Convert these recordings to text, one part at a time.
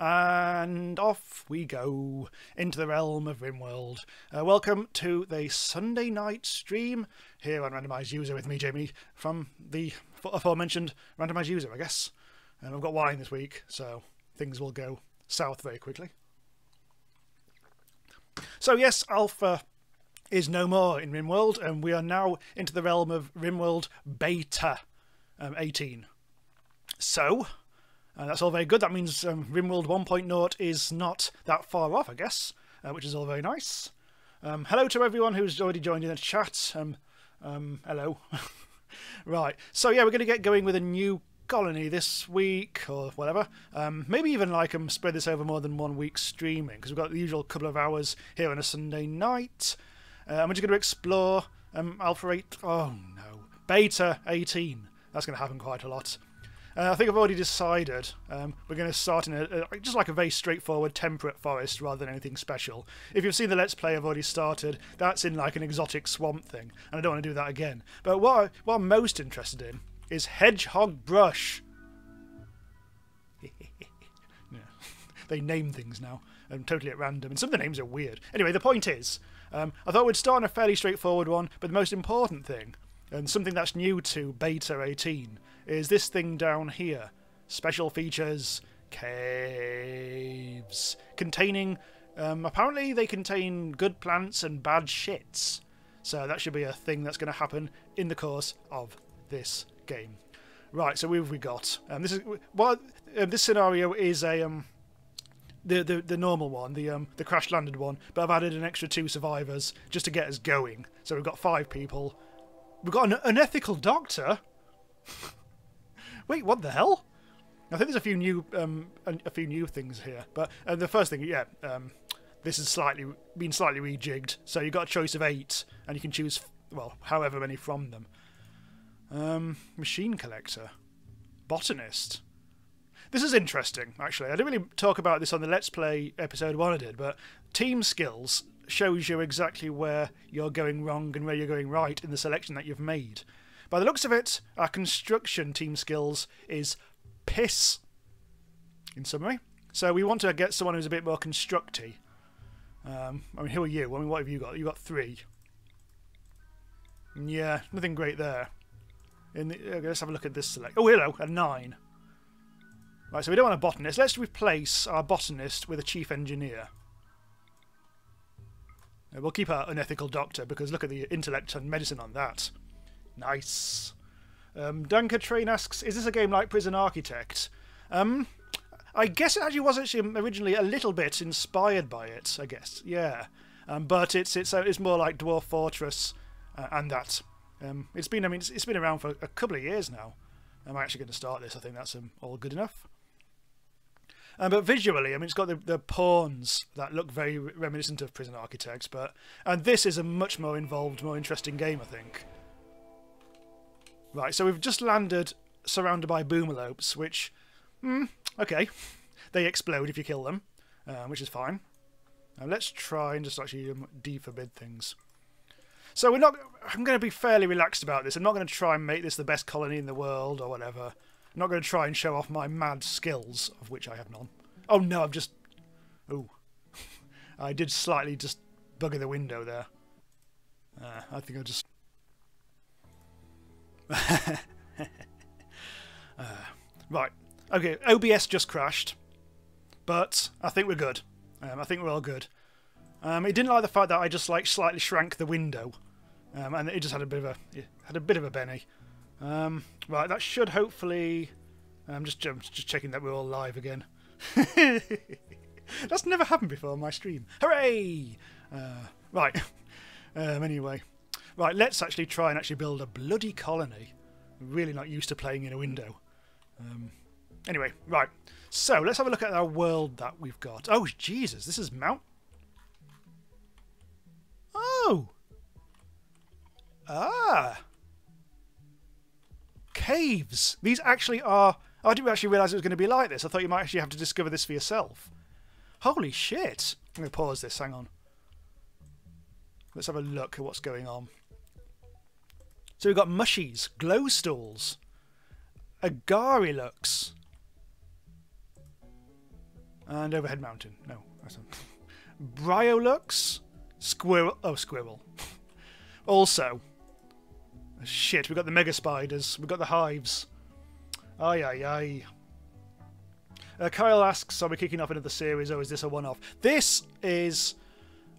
And off we go into the realm of RimWorld. Welcome to the Sunday night stream here on Randomise User with me, Jamie, from the aforementioned Randomise User, I guess. And I've got wine this week, so things will go south very quickly. So yes, Alpha is no more in RimWorld, and we are now into the realm of RimWorld Beta 18. So, that's all very good. That means RimWorld 1.0 is not that far off, I guess, which is all very nice. Hello to everyone who's already joined in the chat. Hello. Right, so yeah, we're going to get going with a new colony this week, or whatever. Maybe even spread this over more than 1 week streaming, because we've got the usual couple of hours here on a Sunday night. And we're just going to explore Alpha 8, oh no, Beta 18. That's going to happen quite a lot. I think I've already decided we're going to start in just like a very straightforward temperate forest rather than anything special. If you've seen the Let's Play I've already started, that's in like an exotic swamp thing, and I don't want to do that again. But what I'm most interested in is hedgehog brush. Yeah. They name things now, totally at random, and some of the names are weird. Anyway, the point is, I thought we'd start on a fairly straightforward one, but the most important thing, and something that's new to Beta 18, is this thing down here. Special features, caves, containing, apparently they contain good plants and bad shits. So that should be a thing that's going to happen in the course of this game. Right, so what have we got? This scenario is a the normal one, the crash landed one, but I've added an extra 2 survivors just to get us going. So we've got 5 people. We've got an ethical doctor. Wait, what the hell? I think there's a few new things here, but the first thing, yeah, this has been slightly rejigged. So you've got a choice of 8, and you can choose, well, however many from them. Machine collector, botanist. This is interesting, actually. I didn't really talk about this on the Let's Play episode 1 I did, but team skills shows you exactly where you're going wrong and where you're going right in the selection that you've made. By the looks of it, our construction team skills is piss, in summary. So we want to get someone who's a bit more constructy. I mean, who are you? I mean, what have you got? You've got 3. Yeah, nothing great there. Okay, let's have a look at this select. Oh, hello, a 9. Right, so we don't want a botanist. Let's replace our botanist with a chief engineer. We'll keep our unethical doctor, because look at the intellect and medicine on that. Nice. Dunker Train asks, is this a game like Prison Architect? I guess it actually was originally a little bit inspired by it, I guess. Yeah. But it's more like Dwarf Fortress and that. It's been around for a couple of years now. I'm actually going to start this. I think that's all good enough. But visually, I mean, it's got the pawns that look very reminiscent of Prison Architects, and this is a much more involved, more interesting game, I think. Right, so we've just landed surrounded by boomalopes, which, okay, they explode if you kill them, which is fine. Now let's try and just actually deforbid things. So I'm going to be fairly relaxed about this. I'm not going to try and make this the best colony in the world or whatever. I'm not going to try and show off my mad skills, of which I have none. Oh no, I did slightly just bugger the window there. I think I'll just... right, okay, OBS just crashed, but I think we're good. I think we're all good. It didn't like the fact that I just slightly shrank the window, and it just had a bit of a Benny. Right, that should hopefully... I'm just checking that we're all live again. That's never happened before on my stream. Hooray! Right. Anyway. Right, let's actually try and build a bloody colony. I'm really not used to playing in a window. Anyway, right. So, let's have a look at our world that we've got. Oh, Jesus, this is Mount... Oh! Ah! Caves! These actually are... I didn't actually realise it was going to be like this. I thought you might actually have to discover this for yourself. Holy shit! I'm going to pause this, hang on. Let's have a look at what's going on. So we've got mushies, glow stalls, Agarilux, And overhead mountain. No, that's not. Bryolux? Squirrel. Oh, squirrel. Also, shit, we've got the mega spiders. We've got the hives. Ay, ay, ay. Kyle asks, are we kicking off another series or is this a one-off? This is,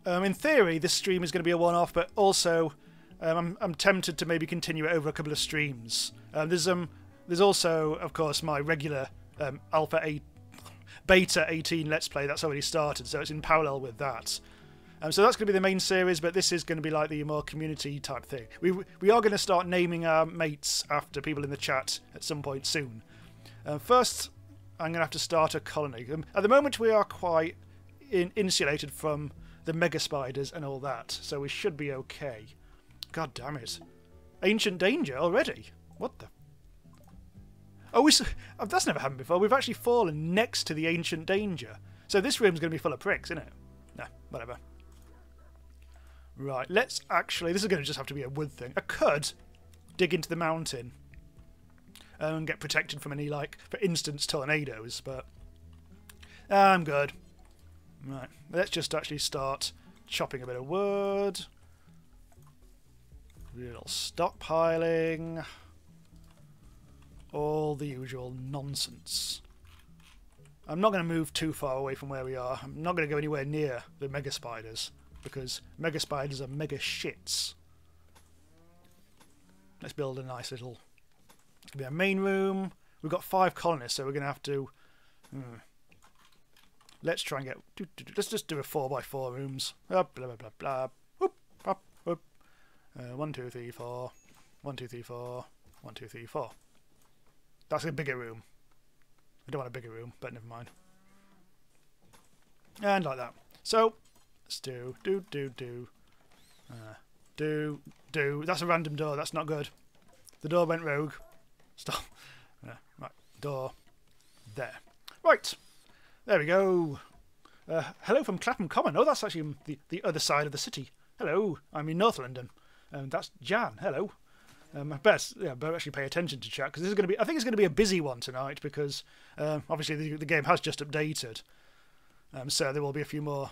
in theory, this stream is going to be a one-off, but also I'm tempted to maybe continue it over a couple of streams. There's also, of course, my regular Beta 18 Let's Play that's already started, so it's in parallel with that. So that's going to be the main series, but this is going to be like the more community type thing. We are going to start naming our mates after people in the chat at some point soon. First, I'm going to have to start a colony. At the moment, we are quite insulated from the mega spiders and all that, so we should be okay. God damn it. Ancient danger already? What the... Oh, that's never happened before. We've actually fallen next to the ancient danger. So this room's going to be full of pricks, isn't it? Nah, whatever. Right, let's actually... This is going to just have to be a wood thing. I could dig into the mountain and get protected from any, like, for instance, tornadoes, but I'm good. Right, let's just actually start chopping a bit of wood. A little stockpiling. All the usual nonsense. I'm not going to move too far away from where we are. I'm not going to go anywhere near the mega spiders, because mega spiders are mega shits. Let's build a nice little... It's going to be our main room. We've got 5 colonists, so we're going to have to... Let's try and get... Let's just do a 4x4 rooms. Blah, blah, blah, blah. Whoop, up, whoop. 1, 2, 3, 4. 1, 2, 3, 4. 1, 2, 3, 4. That's a bigger room. I don't want a bigger room, but never mind. And like that. So, let's do. That's a random door. That's not good. The door went rogue. Stop. Right. Door. There. Right. There we go. Hello from Clapham Common. Oh, that's actually the other side of the city. Hello. I'm in North London. That's Jan. Hello. I better actually pay attention to chat, because this is going to be... I think it's going to be a busy one tonight, because obviously the game has just updated. So there will be a few more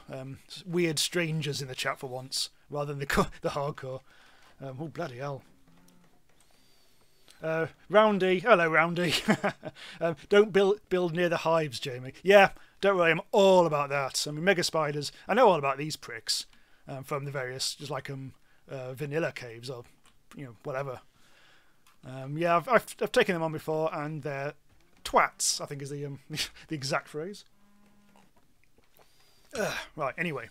weird strangers in the chat for once, rather than the hardcore. Oh, bloody hell. Roundy. Hello, Roundy. Don't build near the hives, Jamie. Yeah, don't worry, I'm all about that. I mean, mega spiders. I know all about these pricks from the various, just like vanilla caves or, whatever. Yeah, I've taken them on before, and they're twats, I think is the the exact phrase. Right, anyway.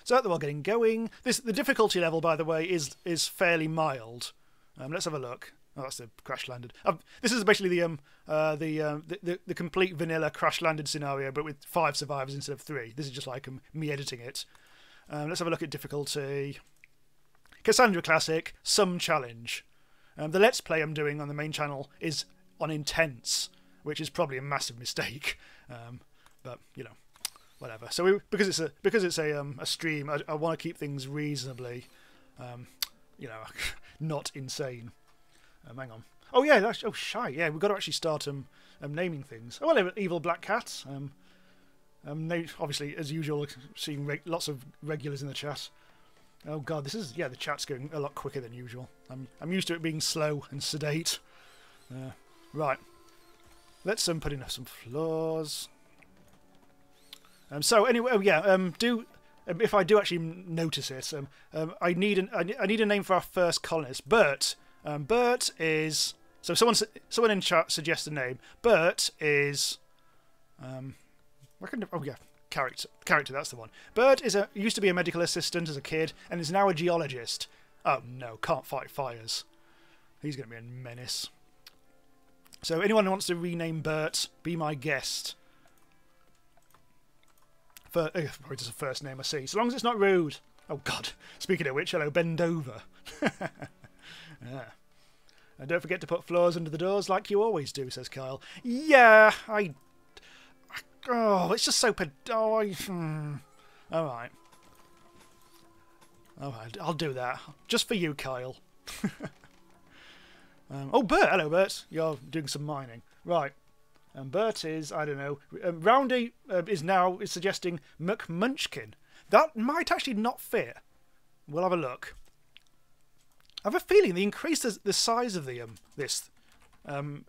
So they're all getting going. The difficulty level, by the way, is fairly mild. Let's have a look. Oh, that's the crash landed. This is basically the complete vanilla crash landed scenario, but with 5 survivors instead of 3. This is just like me editing it. Let's have a look at difficulty. Cassandra Classic, some challenge. The Let's Play I'm doing on the main channel is on intense, which is probably a massive mistake. But whatever. So because it's a stream, I want to keep things reasonably, not insane. Hang on. Oh yeah, shy. Yeah, we've got to actually start naming things. Oh well, Evil Black Cat. Obviously, as usual, seeing lots of regulars in the chat. Oh god, the chat's going a lot quicker than usual. I'm used to it being slow and sedate. Right, let's put in some floors. So anyway, if I do actually notice it, I need a name for our first colonist. Bert. Bert is... So someone in chat suggests a name. Bert is... Character, that's the one. Bert used to be a medical assistant as a kid, and is now a geologist. Oh no, can't fight fires. He's going to be a menace. So anyone who wants to rename Bert, be my guest. Probably just a first name I see. So long as it's not rude. Oh god. Speaking of which, hello, bend over. Yeah. And don't forget to put floors under the doors like you always do, says Kyle. Yeah, oh, it's just so... Alright. Alright, I'll do that. Just for you, Kyle. Oh, Bert. Hello, Bert. You're doing some mining. Right. And Bert is, I don't know. Roundy is suggesting McMunchkin. That might actually not fit. We'll have a look. I have a feeling they increased the size of the this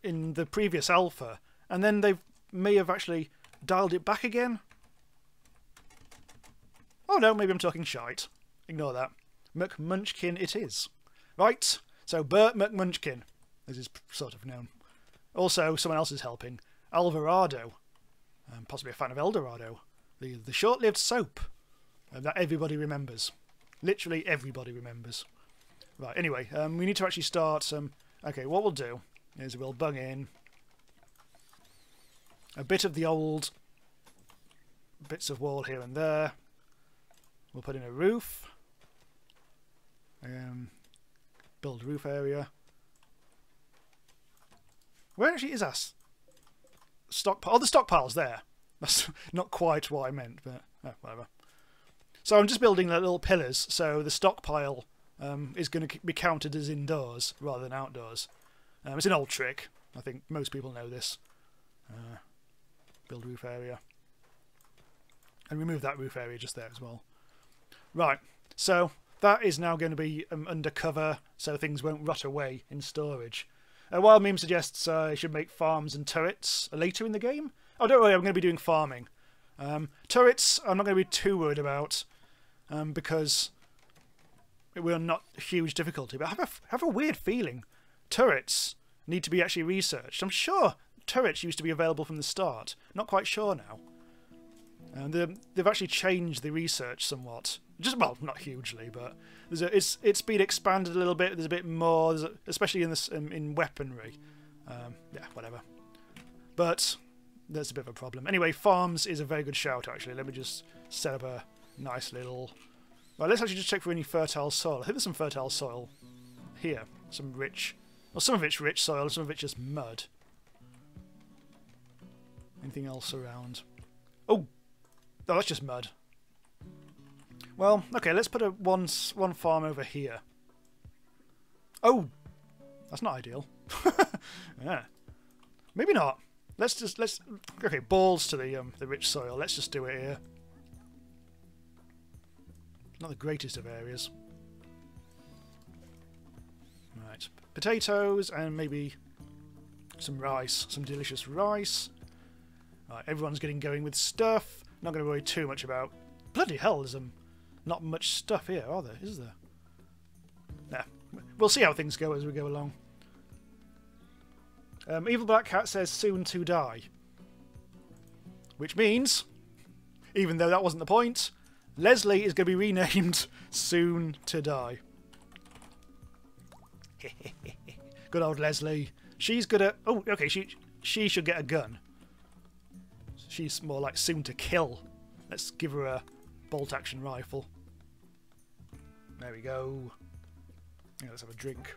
in the previous alpha, and then they may have actually dialed it back again. Oh no, maybe I'm talking shite. Ignore that. McMunchkin it is. Right, so Bert McMunchkin, as is sort of known. Also, someone else is helping. Alvarado, possibly a fan of Eldorado, the short-lived soap that everybody remembers. Literally everybody remembers. Right, anyway, we need to actually start some... Okay, what we'll do is we'll bung in a bit of the old bits of wall here and there. We'll put in a roof. Build roof area. Where actually is our stockpile? Oh, the stockpile's there. That's not quite what I meant, but whatever. So I'm just building the little pillars, so the stockpile is going to be counted as indoors rather than outdoors. It's an old trick. I think most people know this. Build roof area. And remove that roof area just there as well. Right, so that is now going to be undercover, so things won't rot away in storage. While Meme suggests I should make farms and turrets later in the game. Oh, don't worry, I'm going to be doing farming. Turrets I'm not going to be too worried about, because we're not huge difficulty. But I have a weird feeling turrets need to be actually researched. I'm sure turrets used to be available from the start. Not quite sure now. They've actually changed the research somewhat. Well, not hugely, but it's been expanded a little bit. There's a bit more, especially in this in weaponry. Yeah, whatever. But there's a bit of a problem. Anyway, farms is a very good shout. Actually, let me just set up a nice little. Well, let's actually just check for any fertile soil. I think there's some fertile soil here. Some rich, well, some of it's rich soil, some of it's just mud. Anything else around? Oh. No, that's just mud. Well, okay, let's put one farm over here. Oh, that's not ideal. Yeah, maybe not. Okay, balls to the rich soil. Let's just do it here. Not the greatest of areas. Right, potatoes and maybe some rice, some delicious rice. Right, everyone's getting going with stuff. Not going to worry too much about... Bloody hell, there's not much stuff here, are there? Is there? Nah. We'll see how things go as we go along. Evil Black Cat says soon to die. Which means, even though that wasn't the point, Leslie is going to be renamed Soon to Die. Good old Leslie. She's good at... Oh, okay, she should get a gun. She's more like soon to kill. Let's give her a bolt-action rifle. There we go. Yeah, let's have a drink.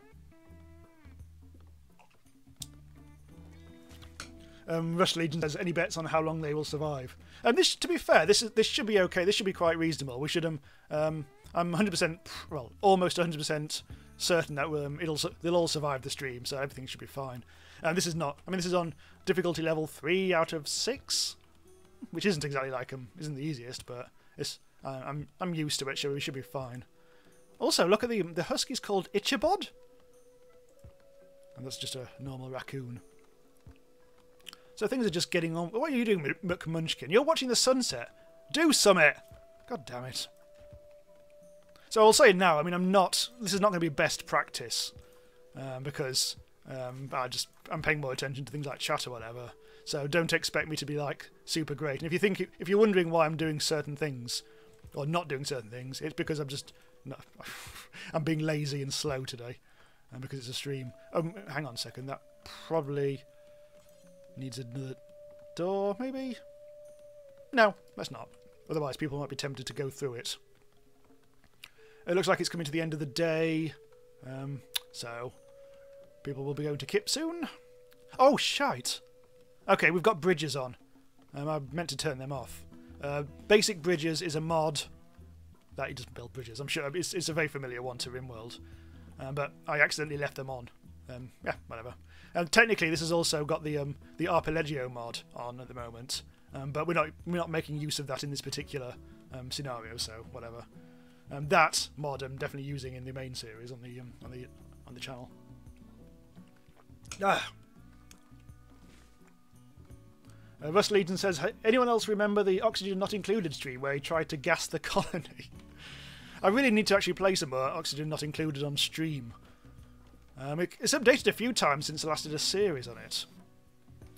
Rush Legion says, any bets on how long they will survive? And this, to be fair, this should be okay. This should be quite reasonable. We should I'm 100%, well, almost 100% certain that they'll all survive the stream, so everything should be fine. This is not. I mean, this is on difficulty level 3 out of 6. Which isn't exactly like isn't the easiest, but it's I'm used to it, so we should be fine. Also, look at the husky's called Ichabod, and that's just a normal raccoon. So things are just getting on. What are you doing, McMunchkin? You're watching the sunset. Do summit. God damn it. So I'll say now. I mean, this is not going to be best practice, because I'm paying more attention to things like chat or whatever. So don't expect me to be like super great. And if you're wondering why I'm doing certain things or not doing certain things, it's because I'm being lazy and slow today, and because it's a stream. Oh, hang on a second. That probably needs another door, maybe. No, let's not. Otherwise, people might be tempted to go through it. It looks like it's coming to the end of the day, so people will be going to Kip soon. Oh, shite. Okay, we've got bridges on. I meant to turn them off. Basic Bridges is a mod that he doesn't build bridges. I'm sure it's a very familiar one to RimWorld, but I accidentally left them on. Yeah, whatever. And technically, this has also got the arpeggio mod on at the moment, but we're not making use of that in this particular scenario. So whatever. That mod I'm definitely using in the main series on the channel. Russ Leedon says, anyone else remember the Oxygen Not Included stream where he tried to gas the colony? I really need to actually play some more Oxygen Not Included on stream. It's updated a few times since I last did a series on it.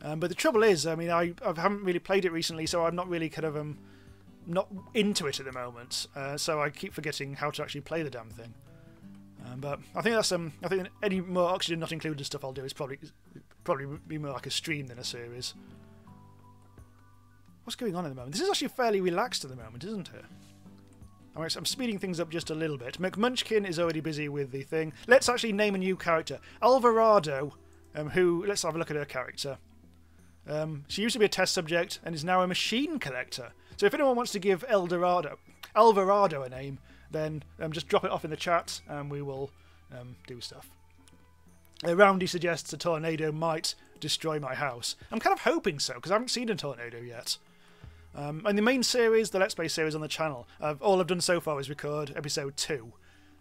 But the trouble is, I mean, I haven't really played it recently, so I'm not really kind of not into it at the moment. So I keep forgetting how to actually play the damn thing. But I think that's I think any more Oxygen Not Included stuff I'll do is probably be more like a stream than a series. What's going on at the moment? This is actually fairly relaxed at the moment, isn't it? I'm speeding things up just a little bit. McMunchkin is already busy with the thing. Let's actually name a new character. Alvarado, let's have a look at her character. She used to be a test subject and is now a machine collector. So if anyone wants to give Alvarado a name, then just drop it off in the chat and we will do stuff. Roundy suggests a tornado might destroy my house. I'm kind of hoping so, because I haven't seen a tornado yet. In the main series, the Let's Play series on the channel, all I've done so far is record episode 2.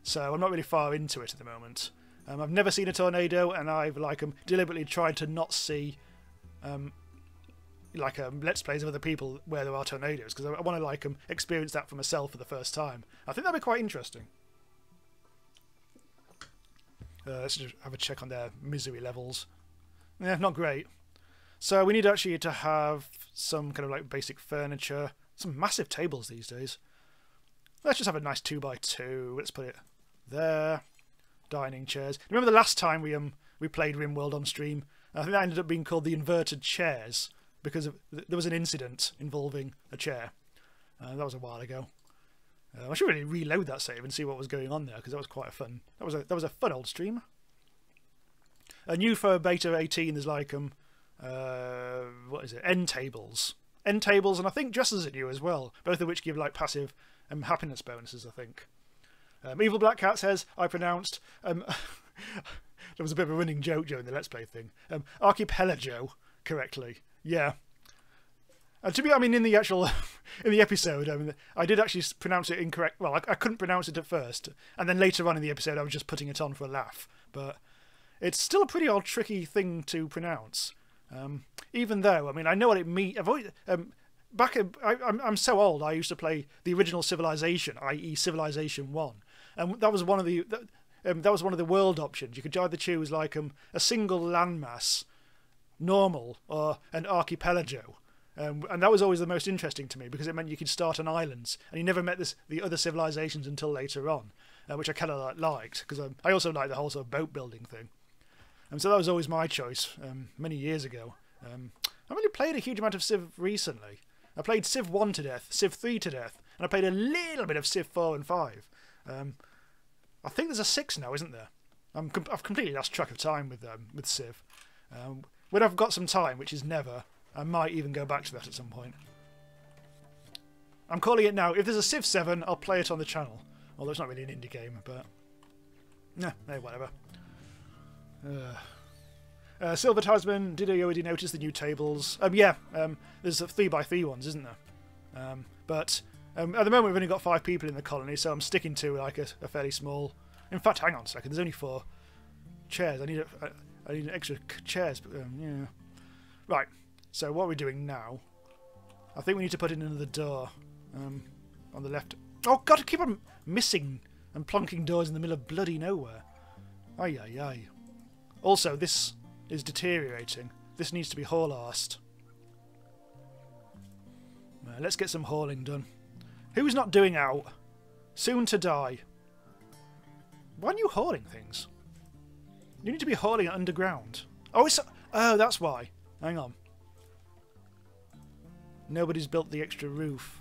So I'm not really far into it at the moment. I've never seen a tornado, and I've deliberately tried to not see Let's Plays of other people where there are tornadoes, because I want to experience that for myself for the first time. I think that'd be quite interesting. Let's just have a check on their misery levels. Yeah, not great. So we need actually to have some kind of basic furniture. Some massive tables these days. Let's just have a nice 2x2. Let's put it there. Dining chairs. Remember the last time we played RimWorld on stream? I think that ended up being called the inverted chairs because there was an incident involving a chair. That was a while ago. I should really reload that save and see what was going on there, because that was quite a fun. That was a fun old stream. New for beta 18 is what is it? End tables, and I think dresses at you as well. Both of which give passive happiness bonuses, I think. Evil Black Cat says I pronounced. There was a bit of a running joke during the Let's Play thing. Archipelago correctly. Yeah. In the actual in the episode, I did actually pronounce it incorrect. Well, I couldn't pronounce it at first, and then later on in the episode, I was just putting it on for a laugh. But it's still a pretty old, tricky thing to pronounce. Even though, I know what it means. I'm so old. I used to play the original Civilization, i.e., Civilization 1, and that was one of the world options. You could either choose a single landmass, normal, or an archipelago. And that was always the most interesting to me, because it meant you could start on islands, and you never met the other civilizations until later on, which I kind of liked, because I also like the whole sort of boat building thing. And so that was always my choice many years ago. I haven't really played a huge amount of Civ recently. I played Civ 1 to death, Civ 3 to death, and I played a little bit of Civ 4 and 5. I think there's a 6 now, isn't there? I've completely lost track of time with Civ. When I've got some time, which is never, I might even go back to that at some point. I'm calling it now. If there's a Civ 7, I'll play it on the channel. Although it's not really an indie game, but... Nah, hey, whatever. Silver Tasman, did I already notice the new tables? Yeah, there's 3x3 ones, isn't there? But at the moment we've only got 5 people in the colony, so I'm sticking to a fairly small... In fact, hang on a second, there's only 4 chairs. I need extra chairs, but yeah. Right, so what are we doing now? I think we need to put in another door on the left. Oh god, I keep on missing and plonking doors in the middle of bloody nowhere. Ay ay ay. Also, this is deteriorating. This needs to be haul-arsed. Let's get some hauling done. Who's not doing out? Soon to die. Why aren't you hauling things? You need to be hauling it underground. Oh, that's why. Hang on. Nobody's built the extra roof.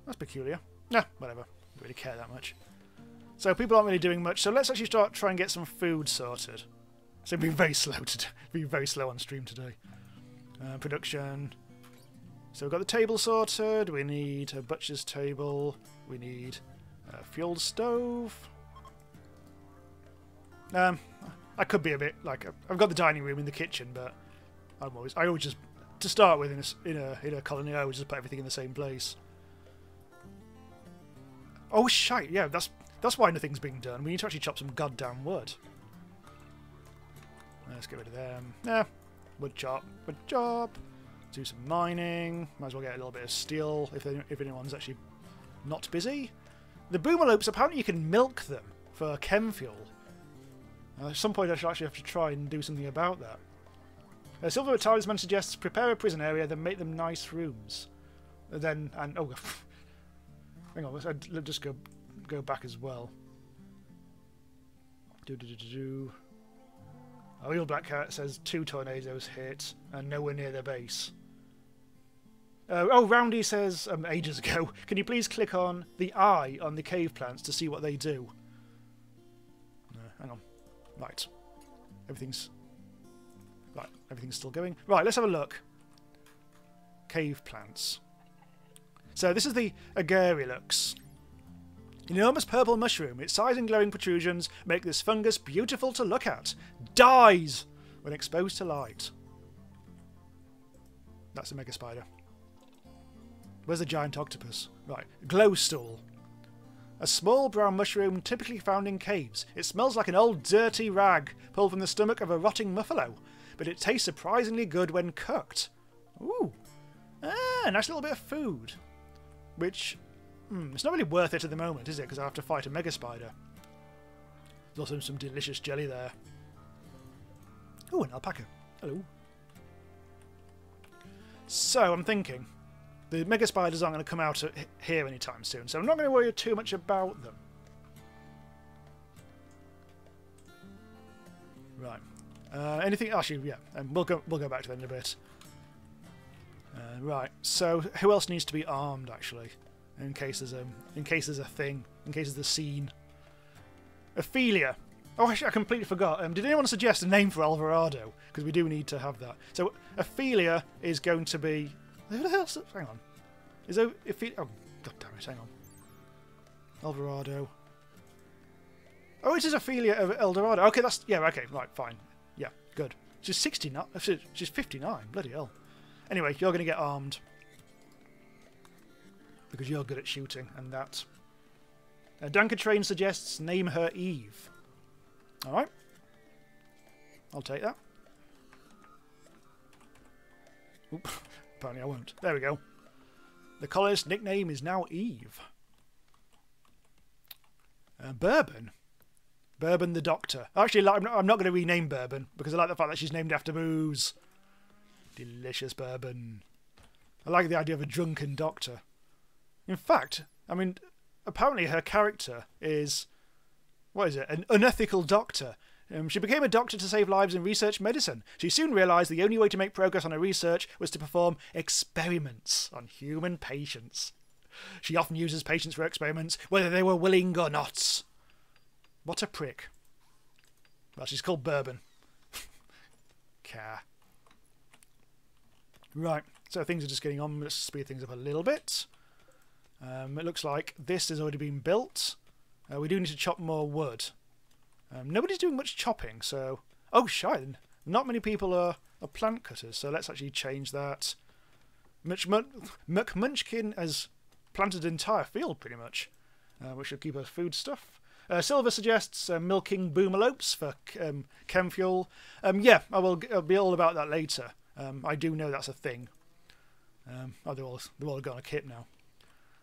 That's peculiar. Nah, whatever. Don't really care that much. So people aren't really doing much. So let's actually try and get some food sorted. So being very slow on stream today. Production. So we've got the table sorted. We need a butcher's table. We need a fuel stove. I I could be a bit like I've got the dining room in the kitchen, but I always just to start with in a colony I always just put everything in the same place. Oh shite! Yeah, that's why nothing's being done. We need to actually chop some goddamn wood. Let's get rid of them. Yeah, wood chop, wood chop. Do some mining. Might as well get a little bit of steel if anyone's actually not busy. The boomalopes, apparently you can milk them for chem fuel. At some point I shall actually have to try and do something about that. Silver Talisman suggests prepare a prison area, then make them nice rooms. Then, and oh, hang on, let's just go back as well. Oh, Evil Black Cat says 2 tornadoes hit and nowhere near their base. Oh, Roundy says ages ago, can you please click on the eye on the cave plants to see what they do? Hang on. Right. Everything's still going. Right, let's have a look. Cave plants. So this is the Agarylux. An enormous purple mushroom. Its size and glowing protrusions make this fungus beautiful to look at. Dies when exposed to light. That's a mega spider. Where's the giant octopus? Right. Glowstool. A small brown mushroom typically found in caves. It smells like an old dirty rag pulled from the stomach of a rotting buffalo, but it tastes surprisingly good when cooked. Ooh. Ah, nice little bit of food. Which, it's not really worth it at the moment, is it? Because I have to fight a mega spider. There's also some delicious jelly there. Ooh, an alpaca. Hello. So, I'm thinking, the mega spiders aren't going to come out here anytime soon, so I'm not going to worry too much about them. Right. Anything? Actually, yeah. We'll go back to that in a bit. Right. So, who else needs to be armed? Actually, in case there's a thing, in case there's a scene. Ophelia. Oh, actually, I completely forgot. Did anyone suggest a name for Alvarado? Because we do need to have that. So, Ophelia is going to be. Who the hell's... Hang on. Is there... Oh, god damn it, hang on. Alvarado. Oh, it is Ophelia of Eldorado. Okay, that's... Yeah, okay, right, fine. Yeah, good. She's 69. She's 59. Bloody hell. Anyway, you're going to get armed. Because you're good at shooting, and that. Dankatrain suggests name her Eve. Alright. I'll take that. Oop. Apparently I won't. There we go. The colonist's nickname is now Eve. Bourbon. Bourbon the Doctor. Actually, I'm not going to rename Bourbon because I like the fact that she's named after booze. Delicious bourbon. I like the idea of a drunken doctor. In fact, I mean, apparently her character is... What is it? An unethical doctor. She became a doctor to save lives and research medicine. She soon realised the only way to make progress on her research was to perform experiments on human patients. She often uses patients for experiments, whether they were willing or not. What a prick. Well, she's called Bourbon. Care. Right, so things are just getting on. Let's speed things up a little bit. It looks like this has already been built. We do need to chop more wood. Nobody's doing much chopping, so... Oh, shite. Not many people are plant cutters, so let's actually change that. McMunchkin has planted an entire field, pretty much, which should keep us food stuff. Silver suggests milking boomalopes for chem fuel. Yeah, I'll be all about that later. I do know that's a thing. Oh, they're all got a kit now.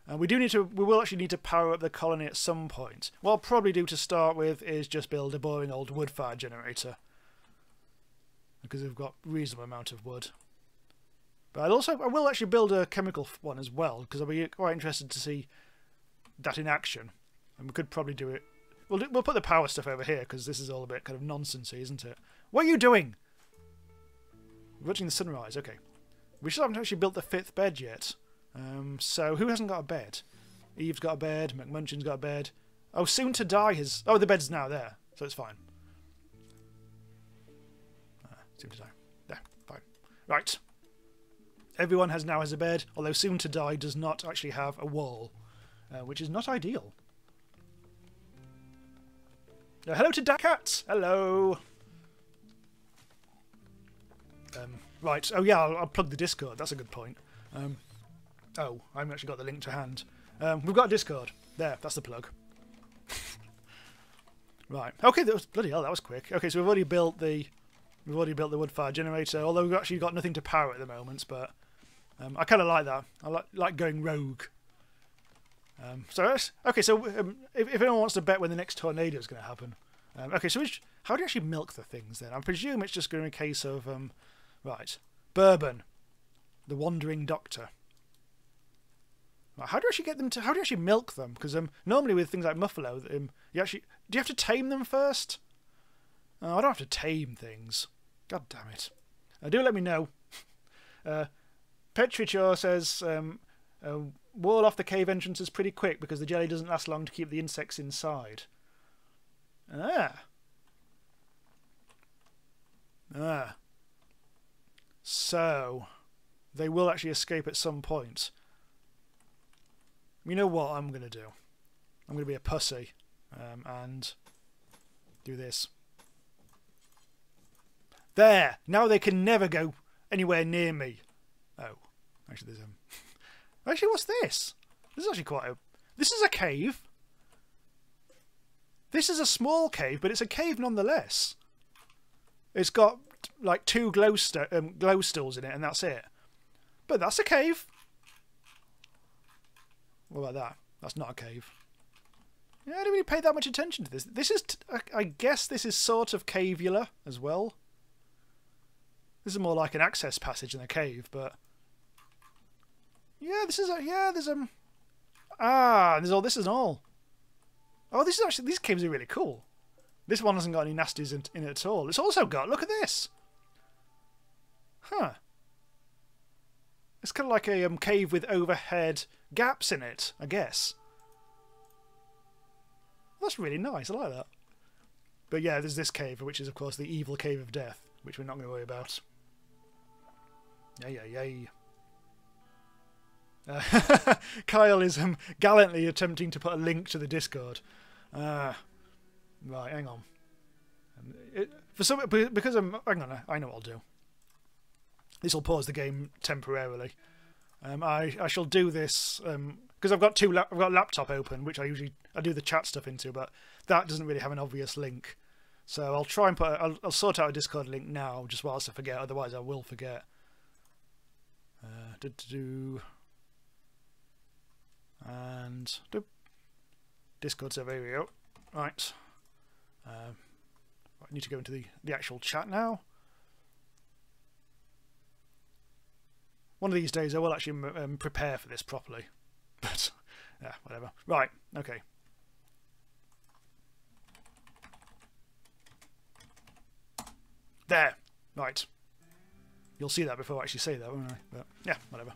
We will actually need to power up the colony at some point. What I'll probably do to start with is just build a boring old wood fire generator. Because we've got a reasonable amount of wood. But I will actually build a chemical one as well, because I'll be quite interested to see that in action. And we could probably do it... We'll put the power stuff over here, because this is all a bit kind of nonsensey, isn't it? What are you doing? Watching the sunrise, okay. We still haven't actually built the 5th bed yet. So, who hasn't got a bed? Eve's got a bed, McMunchin's got a bed. Oh, Soon to Die has... Oh, the bed's now there, so it's fine. Soon to Die. There, fine. Right. Everyone now has a bed, although Soon to Die does not actually have a wall, which is not ideal. Hello to Dakat! Hello! Right. Oh yeah, I'll plug the Discord. That's a good point. Oh, I haven't actually got the link to hand. We've got a Discord. There, that's the plug. Right. Okay. That was, bloody hell, that was quick. Okay, so we've already built the wood fire generator. Although we've actually got nothing to power at the moment, but I kind of like that. I like going rogue. Okay. So if anyone wants to bet when the next tornado is going to happen, okay. So how do you actually milk the things then? I presume it's just going to be a case of right, Bourbon, the Wandering Doctor. How do you actually get them to? How do you actually milk them? Because normally with things like Muffalo, do you have to tame them first? Oh, I don't have to tame things. God damn it! Do let me know. Petrichor says wall off the cave entrance is pretty quick because the jelly doesn't last long to keep the insects inside. So they will actually escape at some point. You know what I'm going to do? I'm going to be a pussy and do this. There! Now they can never go anywhere near me. Oh. Actually, there's Actually, what's this? This is actually quite a... This is a cave. This is a small cave, but it's a cave nonetheless. It's got like 2 glow stools in it, and that's it. But that's a cave. What about that? That's not a cave. Yeah, I didn't really pay that much attention to this. This is, I guess this is sort of cavular as well. This is more like an access passage than a cave, but... Yeah, this is a... Yeah, there's there's all this and all. Oh, this is actually... These caves are really cool. This one hasn't got any nasties in it at all. It's also got... Look at this! Huh. It's kind of like a cave with overhead gaps in it, I guess. That's really nice. I like that. But yeah, there's this cave, which is, of course, the evil cave of death, which we're not going to worry about. Yay. Kyle is gallantly attempting to put a link to the Discord. Right, hang on. Because hang on, I know what I'll do. This will pause the game temporarily. I shall do this because I've got I've got a laptop open, which I do the chat stuff into, but that doesn't really have an obvious link. So I'll try and I'll sort out a Discord link now, just whilst I forget. Otherwise, I will forget. And Discord server. Here we go. Right. I need to go into the actual chat now. One of these days I will actually prepare for this properly. But, yeah, whatever. Right, okay. There! Right. You'll see that before I actually say that, won't I? But, yeah, whatever.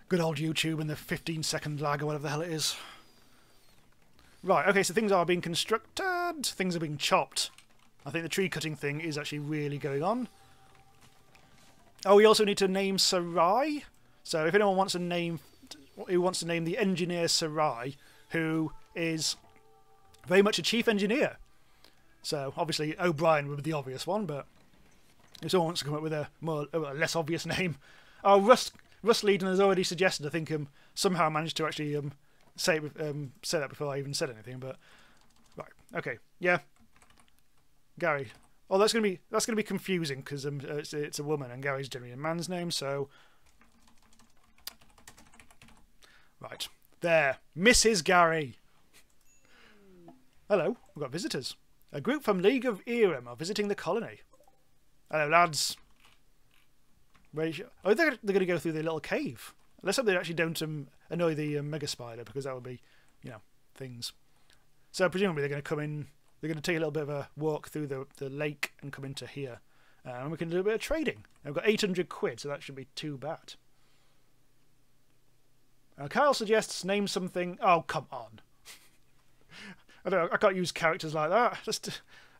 Good old YouTube and the 15-second lag or whatever the hell it is. Right, okay, so things are being constructed. Things are being chopped. I think the tree cutting thing is actually really going on. Oh, we also need to name Sarai. So if anyone wants to name the engineer Sarai, who is very much a chief engineer. So obviously O'Brien would be the obvious one, but if someone wants to come up with a less obvious name, oh, Russ Ludeon has already suggested. I think somehow managed to actually say that before I even said anything. But right, okay, yeah, Gary. Oh, that's gonna be confusing because it's a woman and Gary's generally a man's name. So, right there, Mrs. Gary. Hello, we've got visitors. A group from League of Erim are visiting the colony. Hello, lads. Oh, they're going to go through the little cave. Let's hope they actually don't annoy the mega spider, because that would be, things. So presumably they're going to come in. They're going to take a little bit of a walk through the lake and come into here. And we can do a bit of trading. I've got 800 quid, so that shouldn't be too bad. Kyle suggests name something... Oh, come on. I can't use characters like that.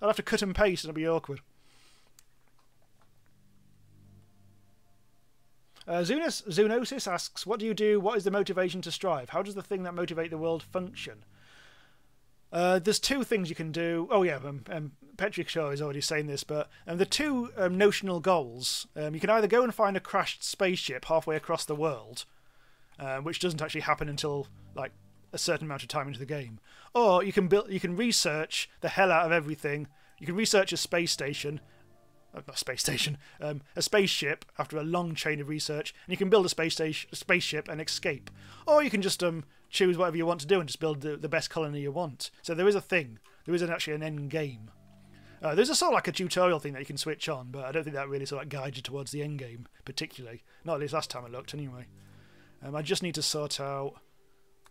I'll have to cut and paste and it'll be awkward. Zoonosis asks, what do you do? What is the motivation to strive? How does the thing that motivates the world function? There's two things you can do. Oh yeah, Patrick Shaw is already saying this, but the two notional goals, you can either go and find a crashed spaceship halfway across the world, which doesn't actually happen until like a certain amount of time into the game, or you can research the hell out of everything. You can research a space station, not a space station, a spaceship after a long chain of research, and you can build a spaceship and escape, or you can just choose whatever you want to do and just build the best colony you want. So there is a thing. There isn't actually an end game. There's a sort of like a tutorial thing that you can switch on, but I don't think that really sort of guides you towards the end game particularly. Not at least last time I looked, anyway. I just need to sort out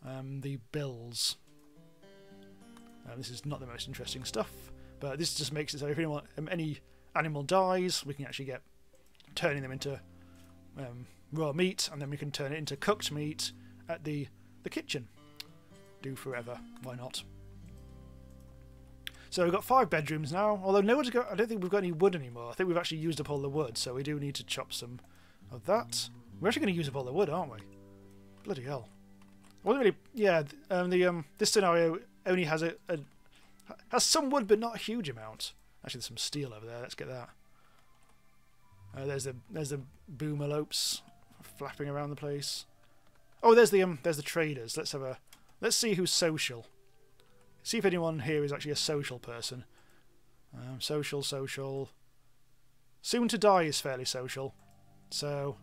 the bills. This is not the most interesting stuff, but this just makes it so if anyone, any animal dies, we can actually get turning them into raw meat, and then we can turn it into cooked meat at the kitchen. Do forever, why not? So we've got 5 bedrooms now, although I don't think we've got any wood anymore. I think we've actually used up all the wood, so we do need to chop some of that. We're actually going to use up all the wood, aren't we? Bloody hell. I wasn't really... Yeah, this scenario only has has some wood, but not a huge amount. Actually, there's some steel over there. Let's get that. There's the boomalopes flapping around the place. Oh, there's the traders. Let's see who's social. See if anyone here is actually a social person. Social. Soon to die is fairly social. So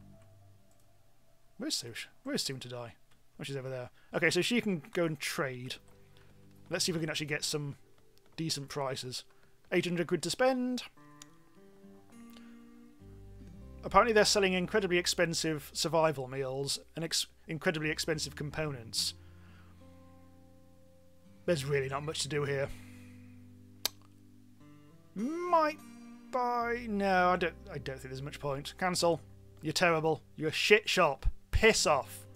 where's soon to die? Oh, she's over there. Okay, so she can go and trade. Let's see if we can actually get some decent prices. 800 quid to spend. Apparently they're selling incredibly expensive survival meals and incredibly expensive components. There's really not much to do here. Might buy... No, I don't think there's much point. Cancel. You're terrible. You're a shit shop. Piss off.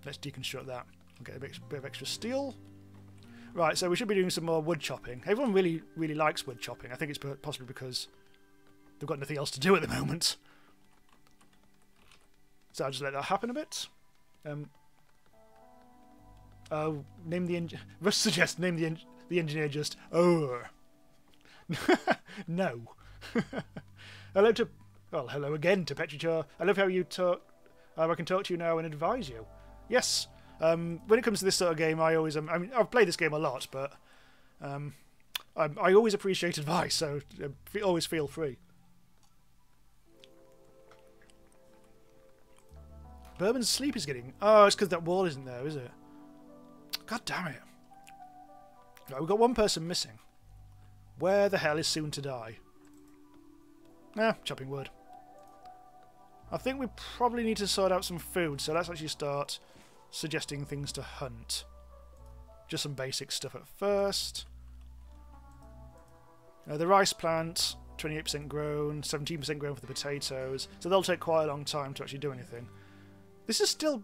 Let's deconstruct that. I'll get a bit of extra steel. Right, so we should be doing some more wood chopping. Everyone really, really likes wood chopping. I think it's possibly because they've got nothing else to do at the moment. So I'll just let that happen a bit. Russ suggests name the engineer just No. Hello again to Petrichar. I love how you talk. I can talk to you now and advise you. Yes. When it comes to this sort of game, I always I've played this game a lot, but I always appreciate advice. So always feel free. Bourbon's sleep is getting... Oh, it's because that wall isn't there, is it? God damn it. Right, we've got one person missing. Where the hell is soon to die? Chopping wood. I think we probably need to sort out some food, so let's actually start suggesting things to hunt. Just some basic stuff at first. The rice plant, 28% grown, 17% grown for the potatoes, so they'll take quite a long time to actually do anything. This is still...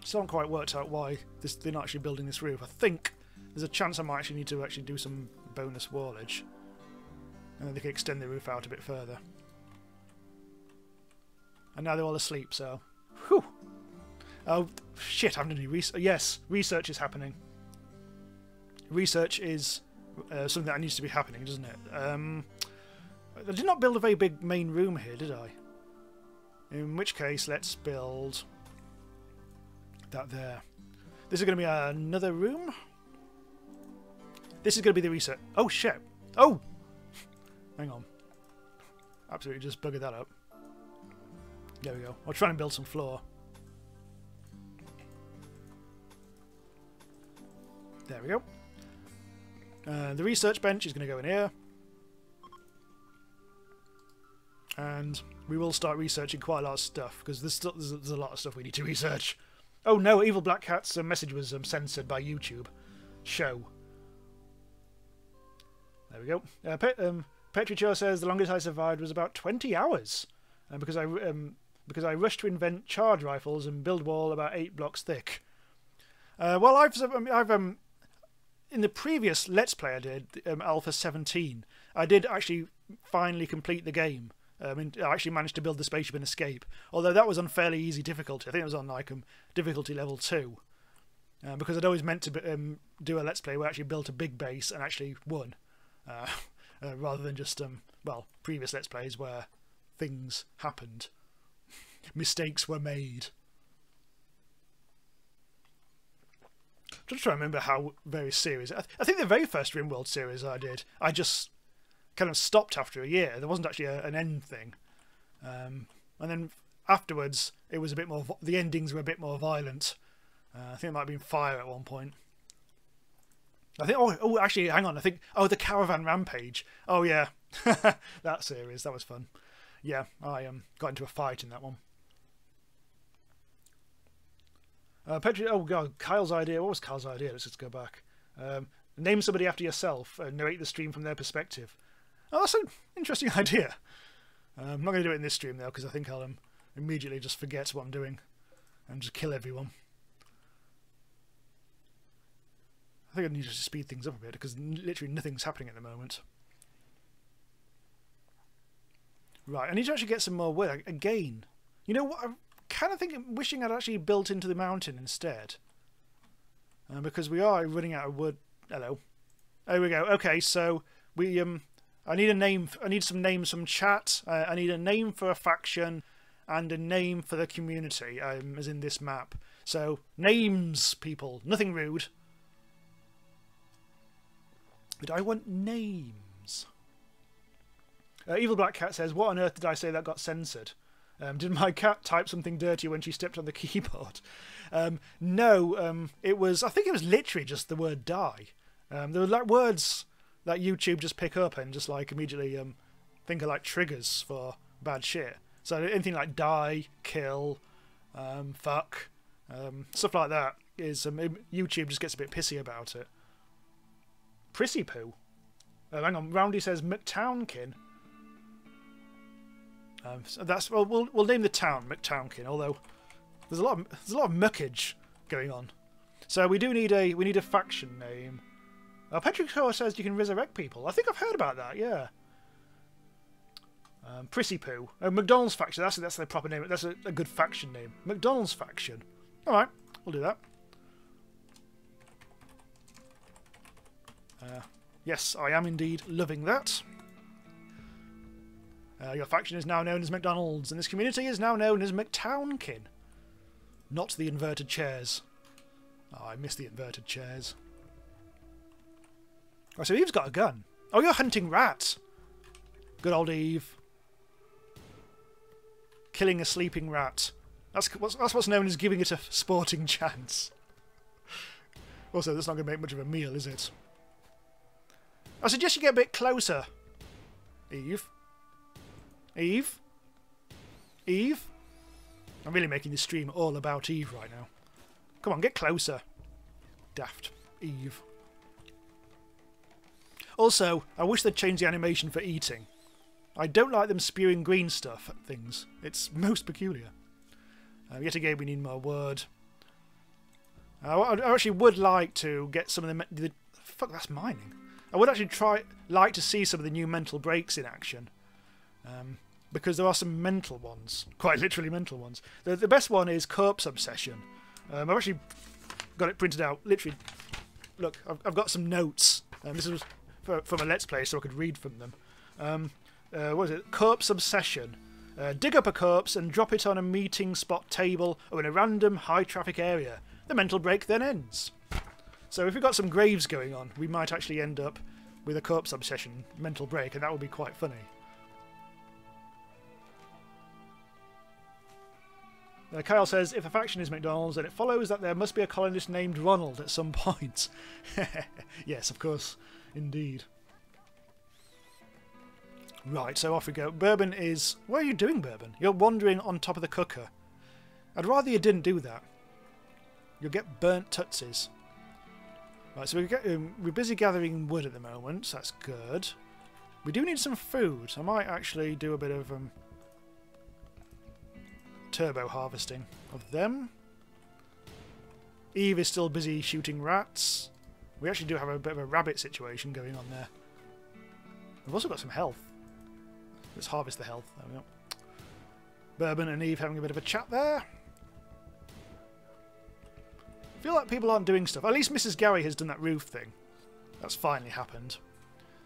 Still haven't quite worked out why they're not actually building this roof. I think there's a chance I might actually need to do some bonus wallage. And then they can extend the roof out a bit further. And now they're all asleep, so... Whew! Oh, shit, I haven't done any research. Yes, research is happening. Research is something that needs to be happening, doesn't it? I did not build a very big main room here, did I? In which case, let's build that there. This is going to be another room. This is going to be the research. Oh, shit. Oh! Hang on. Absolutely just buggered that up. There we go. I'll try and build some floor. There we go. The research bench is going to go in here. And we will start researching quite a lot of stuff, because there's a lot of stuff we need to research. Oh no, Evil Black Cat's message was censored by YouTube. Show. There we go. Petrichar says the longest I survived was about 20 hours. Because I rushed to invent charge rifles and build wall about 8 blocks thick. Well, I've in the previous Let's Play I did, Alpha 17, I did actually finally complete the game. I actually managed to build the spaceship and escape. Although that was on fairly easy difficulty. I think it was on like difficulty level 2. because I'd always meant to do a Let's Play where I actually built a big base and actually won, rather than just well, previous Let's Plays where things happened, mistakes were made. Just trying to remember how various series. I think the very first RimWorld series I did, I just kind of stopped after a year. There wasn't actually an end thing, and then afterwards it was a bit more. The endings were a bit more violent. I think it might have been fire at one point. I think. Oh, actually, hang on. I think. Oh, the Caravan Rampage. Oh yeah, that series. That was fun. Yeah, I got into a fight in that one. Petri, oh god, Kyle's idea. What was Kyle's idea? Let's just go back. Name somebody after yourself and narrate the stream from their perspective. Oh, that's an interesting idea. I'm not going to do it in this stream though, because I think I'll immediately just forget what I'm doing and just kill everyone. I think I need to speed things up a bit because literally nothing's happening at the moment. Right, I need to actually get some more wood again. You know what? I'm kind of wishing I'd actually built into the mountain instead, because we are running out of wood. Hello, there we go. Okay, so we I need a name. I need some names from chat. I need a name for a faction and a name for the community, as in this map. So names, people. Nothing rude. But I want names. Evil Black Cat says, "What on earth did I say that got censored? Did my cat type something dirty when she stepped on the keyboard?" No, it was. I think it was literally just the word "die." There were like words that YouTube just pick up and just like immediately think are like triggers for bad shit. So anything like "die," "kill," "fuck," stuff like that is YouTube just gets a bit pissy about it. Prissy poo. Hang on, Roundy says McTownkin. So that's well. We'll name the town McTownkin. Although there's a lot of muckage going on, so we need a faction name. Patrick Shaw says you can resurrect people. I think I've heard about that. Yeah. Prissy poo. McDonald's faction. That's the proper name. That's a good faction name. McDonald's faction. All right, we'll do that. Yes, I am indeed loving that. Your faction is now known as McDonald's, and this community is now known as McTownkin. Not the inverted chairs. Oh, I miss the inverted chairs. Oh, so Eve's got a gun. Oh, you're hunting rats. Good old Eve. Killing a sleeping rat. That's what's known as giving it a sporting chance. Also, that's not going to make much of a meal, is it? I suggest you get a bit closer. Eve? Eve? Eve? I'm really making this stream all about Eve right now. Come on, get closer. Daft. Eve. Also, I wish they'd change the animation for eating. I don't like them spewing green stuff at things. It's most peculiar. Yet again, we need more wood. I actually would like to get some of the... Fuck, that's mining. I would actually like to see some of the new mental breaks in action. Because there are some mental ones. Quite literally mental ones. The best one is Corpse Obsession. I've actually got it printed out. Literally, look, I've got some notes. This was from a Let's Play, so I could read from them. What is it? Corpse Obsession. Dig up a corpse and drop it on a meeting spot table or in a random high-traffic area. The mental break then ends. So if we've got some graves going on, we might actually end up with a Corpse Obsession mental break, and that would be quite funny. Kyle says, if a faction is McDonald's, then it follows that there must be a colonist named Ronald at some point. Yes, of course. Indeed. Right, so off we go. Bourbon is... What are you doing, Bourbon? You're wandering on top of the cooker. I'd rather you didn't do that. You'll get burnt tootsies. Right, so we're busy gathering wood at the moment, so that's good. We do need some food. I might actually do a bit of turbo harvesting of them. Eve is still busy shooting rats. We actually do have a bit of a rabbit situation going on there. We've also got some health. Let's harvest the health. There we go. Bourbon and Eve having a bit of a chat there. I feel like people aren't doing stuff. At least Mrs. Gary has done that roof thing. That's finally happened.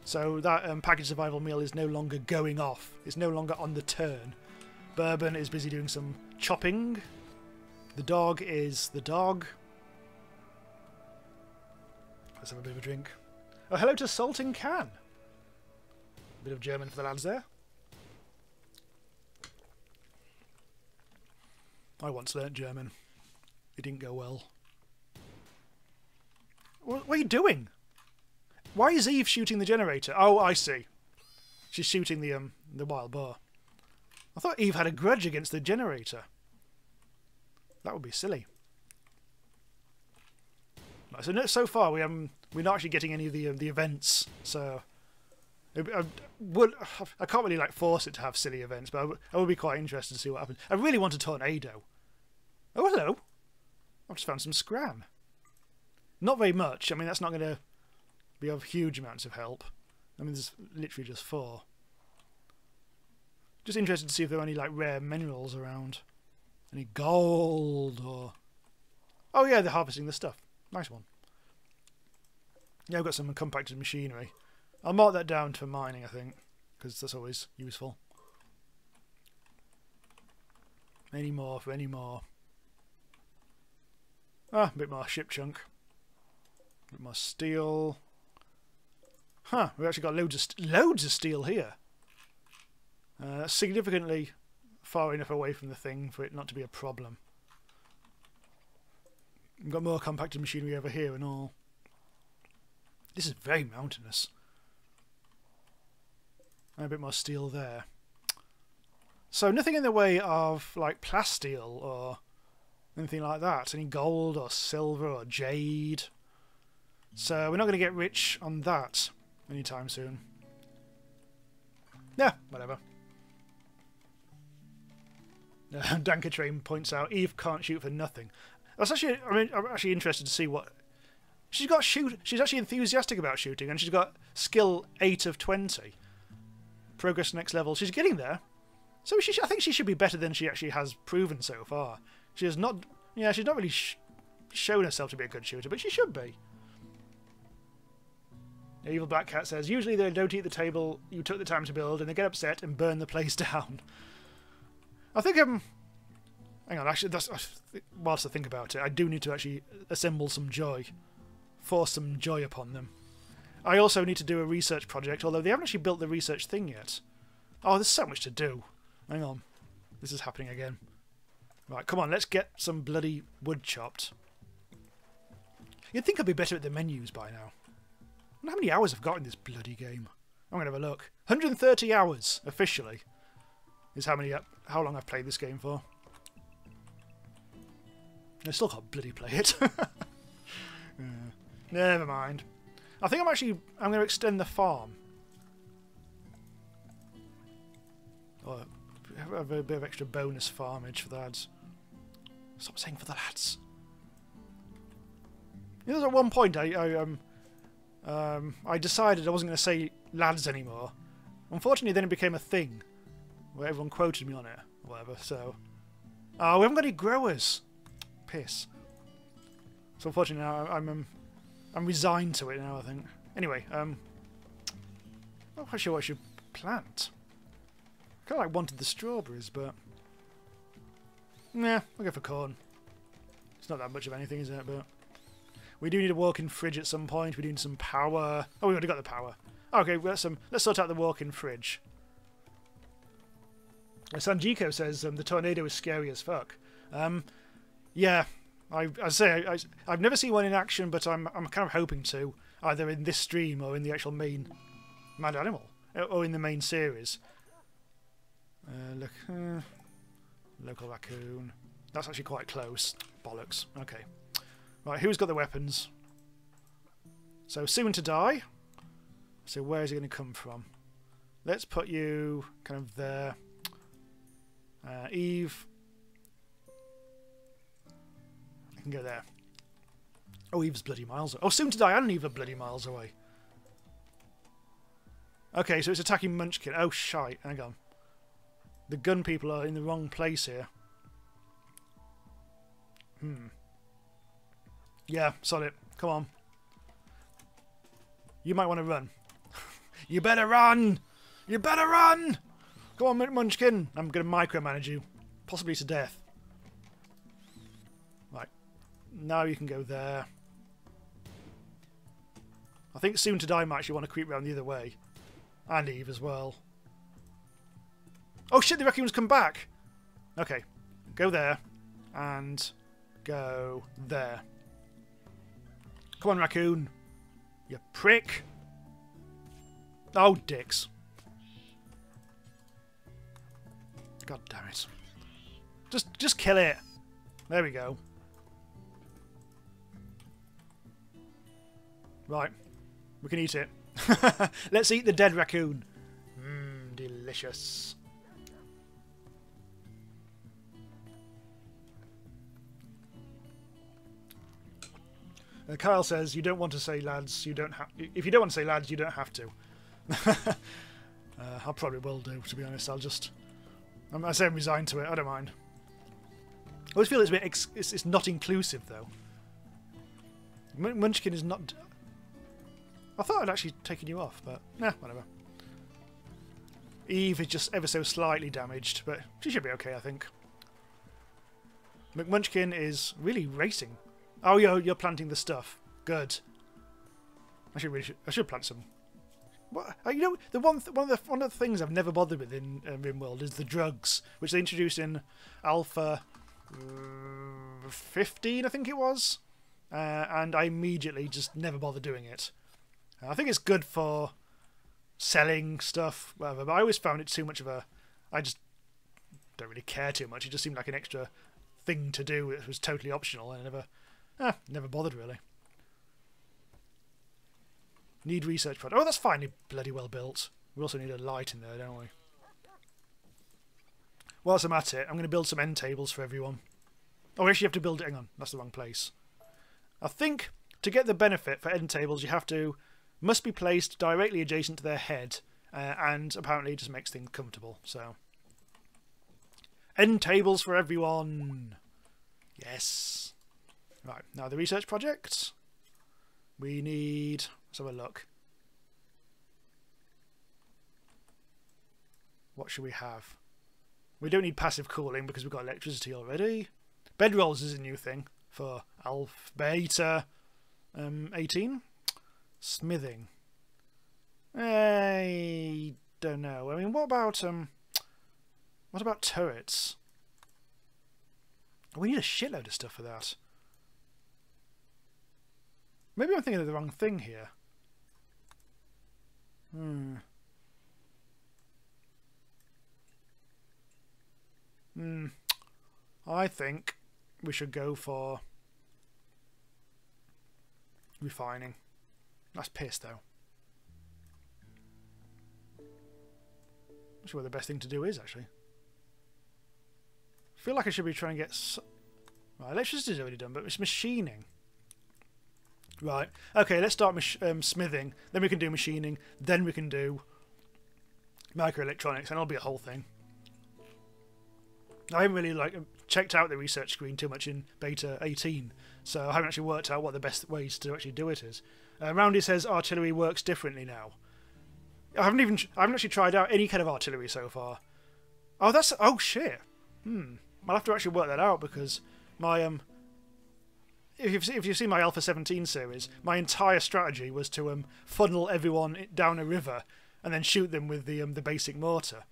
So that package survival meal is no longer going off. It's no longer on the turn. Bourbon is busy doing some chopping. The dog is the dog. Let's have a bit of a drink. Oh, hello to Salting Can. Bit of German for the lads there. I once learnt German. It didn't go well. What are you doing? Why is Eve shooting the generator? Oh, I see. She's shooting the wild boar. I thought Eve had a grudge against the generator. That would be silly. Right, so far we're not actually getting any of the events. So I can't really force it to have silly events, but I would be quite interested to see what happens. I really want a tornado. Oh, hello. I've just found some scram. Not very much. I mean, that's not going to be of huge amounts of help. I mean, there's literally just 4. Just interested to see if there are any rare minerals around. Any gold or... Oh yeah, they're harvesting the stuff. Nice one. Yeah, I've got some compacted machinery. I'll mark that down for mining, I think, because that's always useful. Any more for any more. Ah, a bit more ship chunk. A bit more steel. Huh, we've actually got loads of steel here. Significantly far enough away from the thing for it not to be a problem. We've got more compacted machinery over here and all. This is very mountainous. And a bit more steel there. So nothing in the way of plasteel or anything like that. Any gold or silver or jade. So we're not going to get rich on that anytime soon. Yeah, whatever. Danker Train points out Eve can't shoot for nothing. That's actually, I'm actually interested to see what she's got. She's actually enthusiastic about shooting, and she's got skill 8 of 20. Progress next level. She's getting there. So I think she should be better than she actually has proven so far. She has not. Yeah, she's not really shown herself to be a good shooter, but she should be. Evil Black Cat says, usually they don't eat the table you took the time to build, and they get upset and burn the place down. I think hang on, actually, whilst I think about it, I do need to actually assemble some joy. Force some joy upon them. I also need to do a research project, although they haven't actually built the research thing yet. Oh, there's so much to do. Hang on. This is happening again. Right, come on, let's get some bloody wood chopped. You'd think I'd be better at the menus by now. I wonder how many hours I've got in this bloody game. I'm going to have a look. 130 hours, officially, is how long I've played this game for. I still can't bloody play it. Never mind. I think I'm going to extend the farm. Or have a bit of extra bonus farmage for the lads. Stop saying for the lads. You know, at one point I decided I wasn't going to say lads anymore. Unfortunately, then it became a thing where everyone quoted me on it, or whatever. So, oh, we haven't got any growers. Piss. So unfortunately, now I'm resigned to it now. I think. Anyway, I'm not quite sure what I should plant. I kind of wanted the strawberries, but nah, I'll go for corn. It's not that much of anything, is it? But we do need a walk-in fridge at some point. We need some power. Oh, we already got the power. Okay, let's sort out the walk-in fridge. Sanjiko says the tornado is scary as fuck. Yeah, I've never seen one in action, but I'm kind of hoping to, either in this stream or in the actual main Mad Animal, or in the main series. Look, local raccoon. That's actually quite close. Bollocks. Okay. Right, who's got the weapons? So soon to die. So where is he going to come from? Let's put you kind of there. Eve. I can go there. Oh, Eve's bloody miles away. Oh, soon to die and Eve are bloody miles away. Okay, so it's attacking Munchkin. Oh, shite. Hang on. The gun people are in the wrong place here. Yeah, sod it. Come on. You might want to run. You better run! You better run! Come on, Munchkin. I'm going to micromanage you. Possibly to death. Right. Now you can go there. I think Soon to Die might actually want to creep around the other way. And Eve as well. Oh shit, the raccoons come back! Okay. Go there. And go there. Come on, raccoon. You prick. Oh, dicks. God damn it. Just kill it. There we go. Right. We can eat it. Let's eat the dead raccoon. Mmm, delicious. Kyle says, you don't want to say lads, you don't have... If you don't want to say lads, you don't have to. I probably will do, to be honest. I say I'm resigned to it, I don't mind. I always feel it's a bit... It's not inclusive, though. Munchkin is not... I thought I'd actually taken you off, but... Nah, whatever. Eve is just ever so slightly damaged, but she should be okay, I think. McMunchkin is really racing. Oh, you're planting the stuff. Good. I should plant some. What? You know, one of the things I've never bothered with in RimWorld is the drugs, which they introduced in Alpha 15, I think it was, and I immediately just never bothered doing it. I think it's good for selling stuff, whatever, but I always found it too much of a... I just don't really care too much. It just seemed like an extra thing to do. It was totally optional, and I never bothered, really. Need research project. Oh, that's finally bloody well built. We also need a light in there, don't we? Whilst I'm at it, I'm going to build some end tables for everyone. Oh, actually you have to build it. Hang on, that's the wrong place. I think to get the benefit for end tables, must be placed directly adjacent to their head, and apparently it just makes things comfortable. So, end tables for everyone. Yes. Right, now the research project. We need... Let's have a look. What should we have? We don't need passive cooling because we've got electricity already. Bedrolls is a new thing for Alpha Beta 18. Smithing. I don't know. I mean, what about turrets? We need a shitload of stuff for that. Maybe I'm thinking of the wrong thing here. I think we should go for refining. That's piss, though. Not sure what the best thing to do is, actually. I feel like I should be trying to get... Right, electricity's already done, but it's machining. Right, okay, let's start smithing, then we can do machining, then we can do microelectronics, and it'll be a whole thing. I haven't really checked out the research screen too much in beta 18, so I haven't actually worked out what the best ways to actually do it is. Roundy says artillery works differently now. I haven't actually tried out any kind of artillery so far. Oh shit. I'll have to actually work that out because my if you've seen my Alpha 17 series, my entire strategy was to funnel everyone down a river and then shoot them with the basic mortar.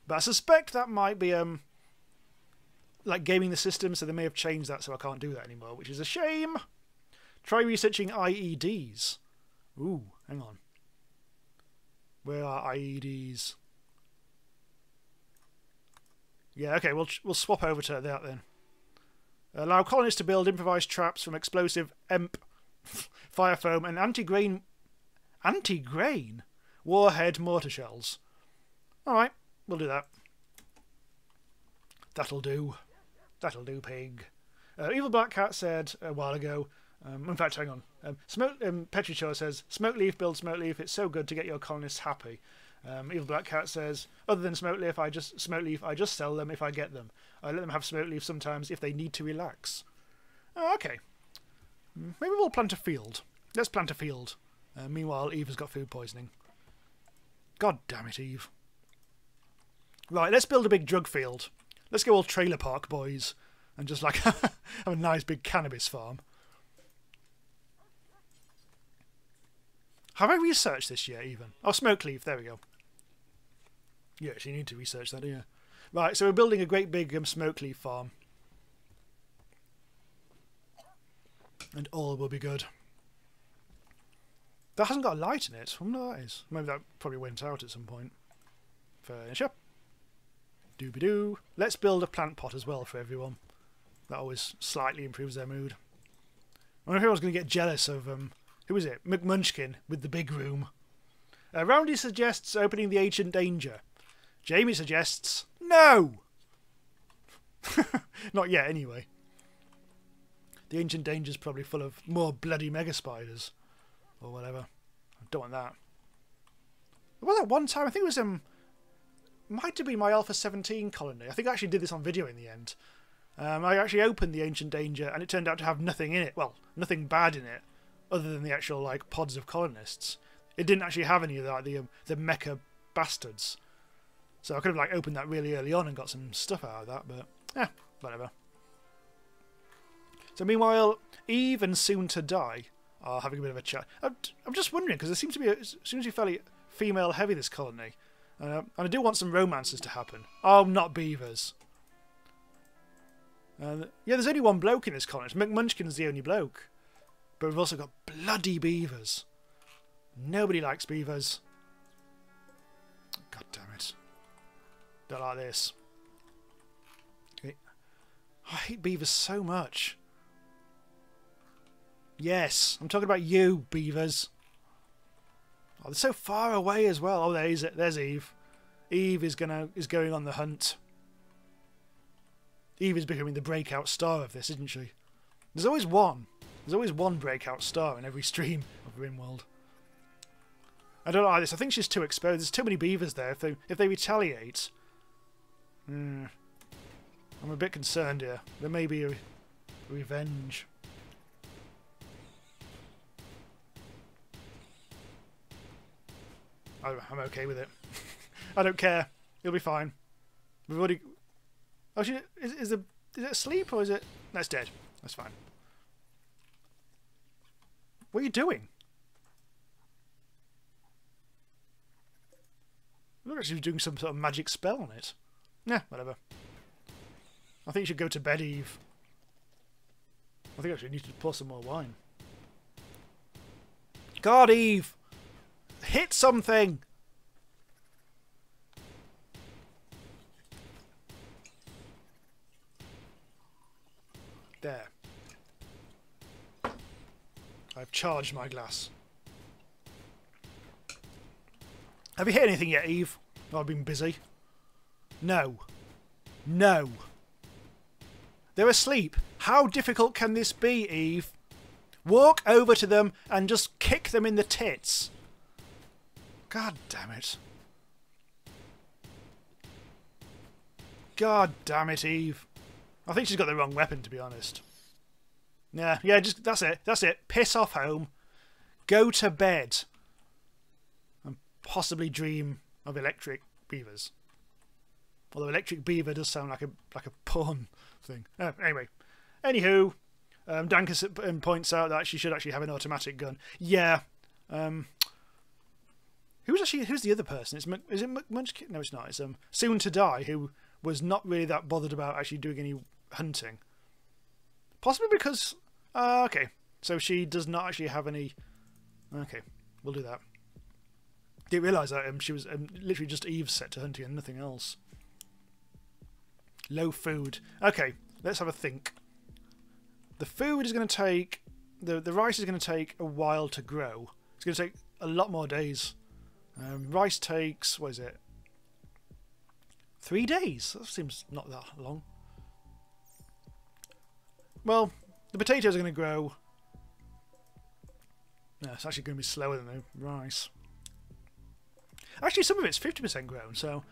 But I suspect that might be gaming the system, so they may have changed that, so I can't do that anymore, which is a shame. Try researching IEDs. Ooh, hang on. Where are IEDs? Yeah, okay, we'll swap over to that then. Allow colonists to build improvised traps from explosive EMP, fire foam, and anti-grain warhead mortar shells. Alright, we'll do that. That'll do. That'll do, pig. Evil Black Cat said a while ago, in fact, hang on. Petrichor says, Smoke Leaf, build Smoke Leaf, it's so good to get your colonists happy. Evil Black Cat says, other than Smoke Leaf, I just sell them if I get them. I let them have Smoke Leaf sometimes if they need to relax. Oh, okay. Maybe we'll plant a field. Let's plant a field. Meanwhile, Eve has got food poisoning. God damn it, Eve. Right, let's build a big drug field. Let's go all trailer park boys and just like have a nice big cannabis farm. Have I researched this yet even? Oh, smoke leaf, there we go. You actually need to research that, do you? Right, so we're building a great big smoke leaf farm. And all will be good. That hasn't got a light in it. I wonder what that is. Maybe that probably went out at some point. Furniture. Doobie-doo. Let's build a plant pot as well for everyone. That always slightly improves their mood. I wonder if everyone's going to get jealous of, who is it? McMunchkin with the big room. Roundy suggests opening the Ancient Danger. Jamie suggests, no! Not yet, anyway. The Ancient Danger's probably full of more bloody mega spiders. Or whatever. I don't want that. There was that one time, I think it was, might have been my Alpha 17 colony. I think I actually did this on video in the end. I actually opened the Ancient Danger and it turned out to have nothing in it. Well, nothing bad in it. Other than the actual, like, pods of colonists. It didn't actually have any of that, the mecha bastards. So I could have, like, opened that really early on and got some stuff out of that, but, whatever. So meanwhile, Eve and Soon to Die are having a bit of a chat. I'm just wondering, because it seems to be fairly female-heavy, this colony. And I do want some romances to happen. Oh, not beavers. Yeah, there's only one bloke in this colony. McMunchkin's the only bloke. But we've also got bloody beavers. Nobody likes beavers. God damn it. Don't like this. Okay. I hate beavers so much. Yes, I'm talking about you, beavers. Oh, they're so far away as well. Oh, there's Eve. Eve is going on the hunt. Eve is becoming the breakout star of this, isn't she? There's always one. There's always one breakout star in every stream of RimWorld. I don't like this. I think she's too exposed. There's too many beavers there. If they retaliate, I'm a bit concerned here. There may be a revenge. I'm okay with it. I don't care. It'll be fine. We've already. Oh, is it asleep or is it? No, it's dead. That's fine. What are you doing? Look like she's doing some sort of magic spell on it. Nah, whatever. I think you should go to bed, Eve. I think I actually need to pour some more wine. God, Eve! Hit something! There. I've charged my glass. Have you hit anything yet, Eve? Oh, I've been busy. No. No. They're asleep. How difficult can this be, Eve? Walk over to them and just kick them in the tits. God damn it. God damn it, Eve. I think she's got the wrong weapon, to be honest. Yeah, just that's it. That's it. Piss off home. Go to bed. And possibly dream of electric beavers. Although electric beaver does sound like a porn thing. Anyway. Anywho, Dankus points out that she should actually have an automatic gun. Yeah. Who's the other person? Is it Munchkin? No, it's not. It's Soon to Die, who was not really that bothered about actually doing any hunting. Possibly because okay, so she does not actually have any. Okay, we'll do that. Didn't realise that she was literally just Eve set to hunting and nothing else. Low food. Okay, let's have a think. The food is going to take the rice is going to take a while to grow. It's going to take a lot more days. Rice takes, what is it? 3 days? That seems not that long. Well, the potatoes are going to grow. No, it's actually going to be slower than the rice. Actually, some of it's 50% grown, so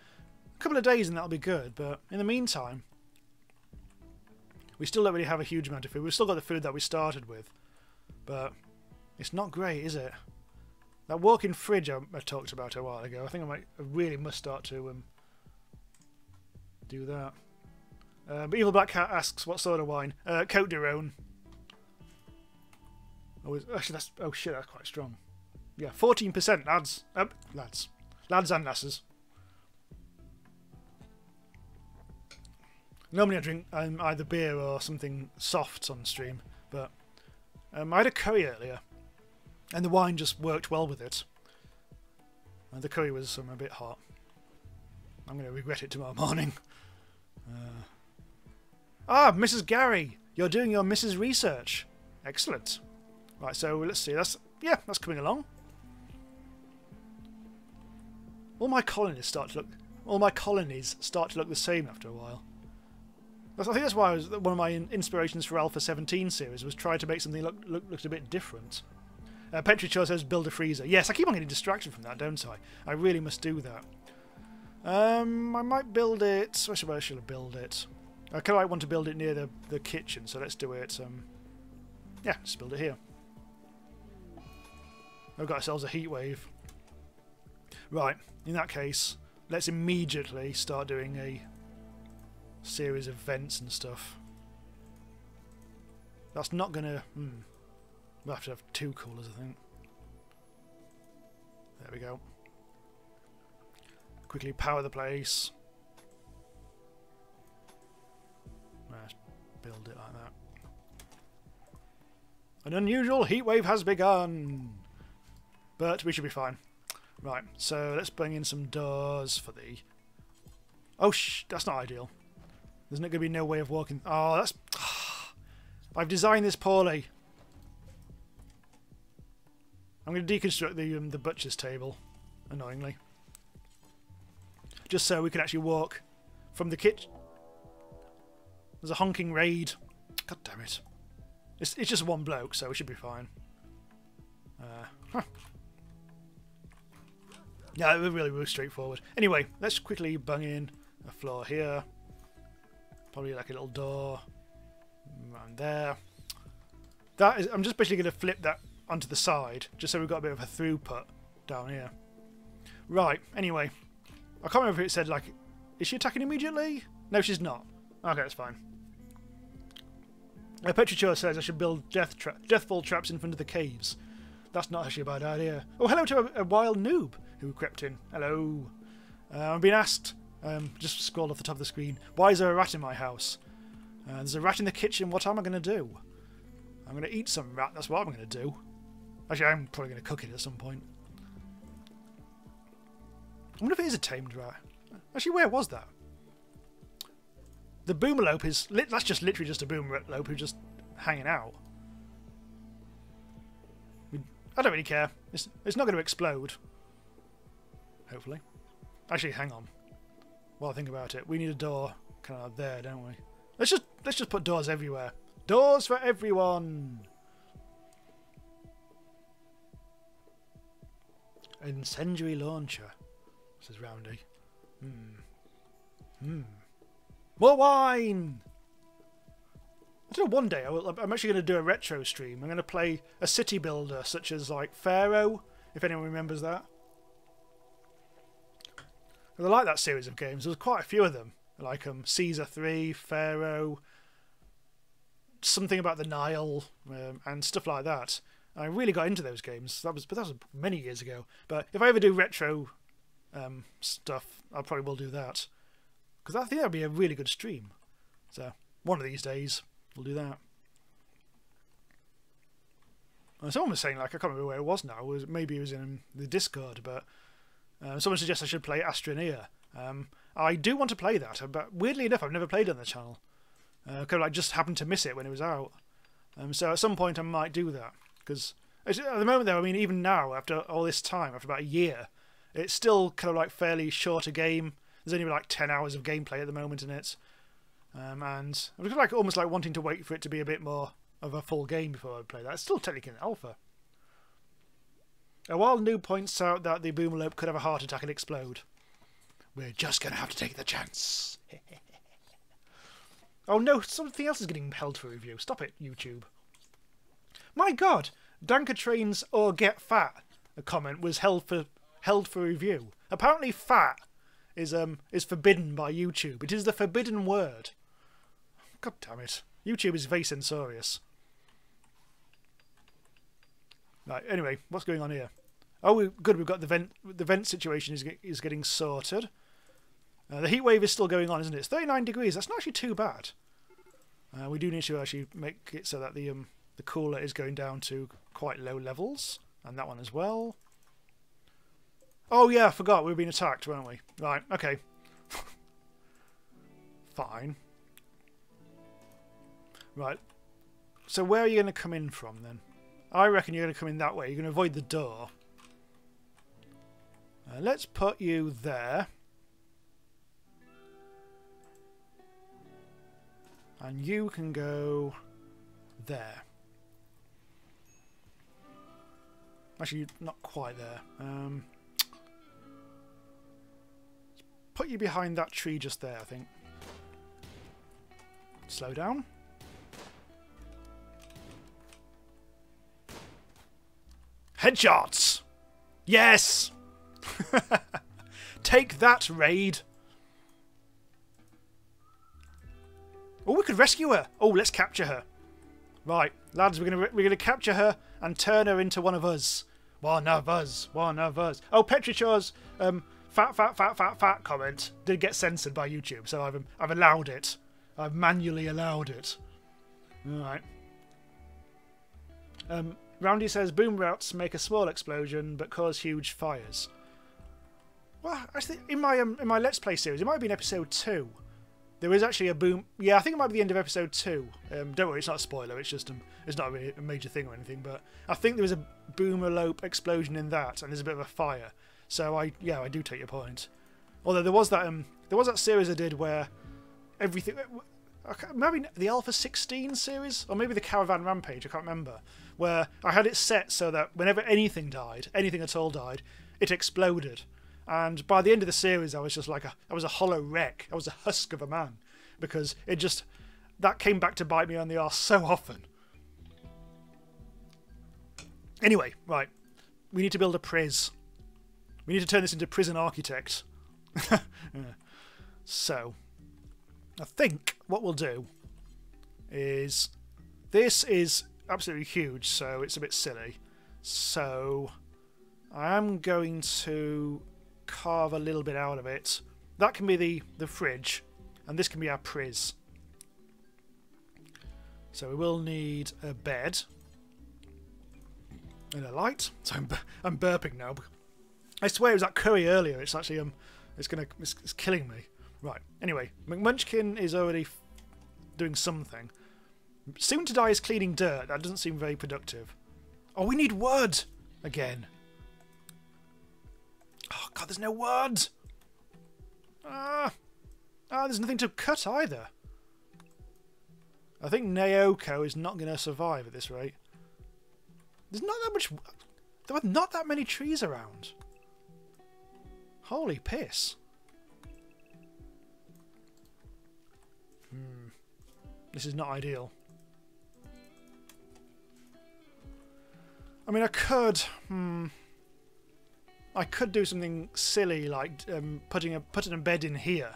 a couple of days and that'll be good. But in the meantime, we still don't really have a huge amount of food. We've still got the food that we started with. but it's not great, is it? That walk-in fridge I talked about a while ago, I think I really must start to do that. But Evil Black Cat asks, what sort of wine? Cote de Rhone. Oh, actually, oh shit, that's quite strong. Yeah, 14%, lads. Lads and lasses. Normally I drink either beer or something soft on stream, but I had a curry earlier, and the wine just worked well with it. The curry was a bit hot. I'm going to regret it tomorrow morning. Mrs. Gary, you're doing your Mrs. research. Excellent. Right, so let's see. That's coming along. All my colonies start to look the same after a while. I think that's why one of my inspirations for Alpha 17 series was try to make something look a bit different. Petrichor says build a freezer. Yes, I keep on getting distracted from that, don't I? I really must do that. I might build it. Where should I build it? I kind of want to build it near the kitchen, so let's do it. Yeah, just build it here. We've got ourselves a heat wave. Right, in that case, let's immediately start doing a series of vents and stuff. That's not gonna... We'll have to have 2 coolers, I think. There we go. Quickly power the place. Let's build it like that. An unusual heatwave has begun! But we should be fine. Right, so let's bring in some doors for the... Oh, that's not ideal. There's not going to be no way of walking... Oh, that's... I've designed this poorly. I'm going to deconstruct the butcher's table, annoyingly. Just so we can actually walk from the kitchen. There's a honking raid. God damn it. It's just one bloke, so we should be fine. Yeah, it was really straightforward. Anyway, let's quickly bung in a floor here. Probably like a little door around there. I'm just basically going to flip that onto the side, just so we've got a bit of a throughput down here. Right, anyway. I can't remember if it said, like, is she attacking immediately? No, she's not. Okay, that's fine. Petrichor says I should build deathfall traps in front of the caves. That's not actually a bad idea. Oh, hello to a wild noob who crept in. Hello. I've been asked, just scroll off the top of the screen, why is there a rat in my house? There's a rat in the kitchen, what am I going to do? I'm going to eat some rat, that's what I'm going to do. Actually, I'm probably going to cook it at some point. I wonder if it is a tamed rat. Actually, where was that? The boomerlope is... That's just literally just a boomerlope who's just hanging out. I don't really care. It's not going to explode. Hopefully. Actually, hang on. While I think about it, we need a door kind of there, don't we? Let's just put doors everywhere. Doors for everyone! Incendiary launcher, says Roundy. More wine! I don't know, one day I'm actually going to do a retro stream. I'm going to play a city builder such as like Pharaoh, if anyone remembers that. I like that series of games. There was quite a few of them. Like Caesar 3, Pharaoh, something about the Nile, and stuff like that. I really got into those games. But that was many years ago. But if I ever do retro stuff, I probably will do that. Because I think that would be a really good stream. So, one of these days, we'll do that. And someone was saying, like, I can't remember where it was now. Maybe it was in the Discord, but someone suggests I should play Astroneer. I do want to play that, but weirdly enough, I've never played it on the channel. Kind of like just happened to miss it when it was out. So at some point I might do that. Because at the moment though, I mean, even now, after all this time, after about a year, it's still kind of like fairly short a game. There's only like 10 hours of gameplay at the moment in it. And I was like almost like wanting to wait for it to be a bit more of a full game before I play that. It's still technically an alpha. A wild noob points out that the boomerlope could have a heart attack and explode. We're just going to have to take the chance. Oh no, something else is getting held for review. Stop it, YouTube. My God, Danker trains or get fat. A comment was held for review. Apparently, fat is forbidden by YouTube. It is the forbidden word. God damn it! YouTube is very censorious. Right. Anyway, what's going on here? Oh, good. We've got the vent situation is getting sorted. The heat wave is still going on, isn't it? It's 39 degrees. That's not actually too bad. We do need to actually make it so that the cooler is going down to quite low levels, and that one as well. Oh yeah, I forgot we were being attacked, weren't we? Right. Okay. Fine. Right. So where are you going to come in from then? I reckon you're going to come in that way. You're going to avoid the door. Let's put you there. And you can go there. Actually, not quite there. Put you behind that tree just there, I think. Slow down. Headshots! Yes! Take that, raid! Oh, we could rescue her! Oh, let's capture her. Right, lads, we're gonna capture her and turn her into one of us. One of us. One of us. Oh, Petrichor's fat comment did get censored by YouTube, so I've allowed it. I've manually allowed it. Alright. Roundy says boom routes make a small explosion but cause huge fires. Well, actually, in my Let's Play series, it might have been episode 2. There is actually a boom. Yeah, I think it might be the end of episode 2. Don't worry, it's not a spoiler. It's just it's not really a major thing or anything. But I think there was a boomerlope explosion in that, and there's a bit of a fire. So I do take your point. Although there was that series I did where everything. Maybe the Alpha 16 series, or maybe the Caravan Rampage. I can't remember. Where I had it set so that whenever anything died, anything at all died, it exploded. And by the end of the series, I was just like I was a hollow wreck. I was a husk of a man, because that came back to bite me on the arse so often. Anyway, right, we need to build a pris. We need to turn this into Prison Architect. Yeah. So, I think what we'll do is this is absolutely huge, so it's a bit silly. So, I am going to carve a little bit out of it. That can be the fridge, and this can be our pris. So we will need a bed and a light. So I'm burping now. I swear it was that curry earlier. It's actually it's killing me. Right. Anyway, McMunchkin is already doing something. Soon to Die is cleaning dirt. That doesn't seem very productive. Oh, we need wood again. Oh God, there's no wood. There's nothing to cut either. I think Naoko is not going to survive at this rate. There's not that much. There are not that many trees around. Holy piss. This is not ideal. I mean, I could do something silly like putting a bed in here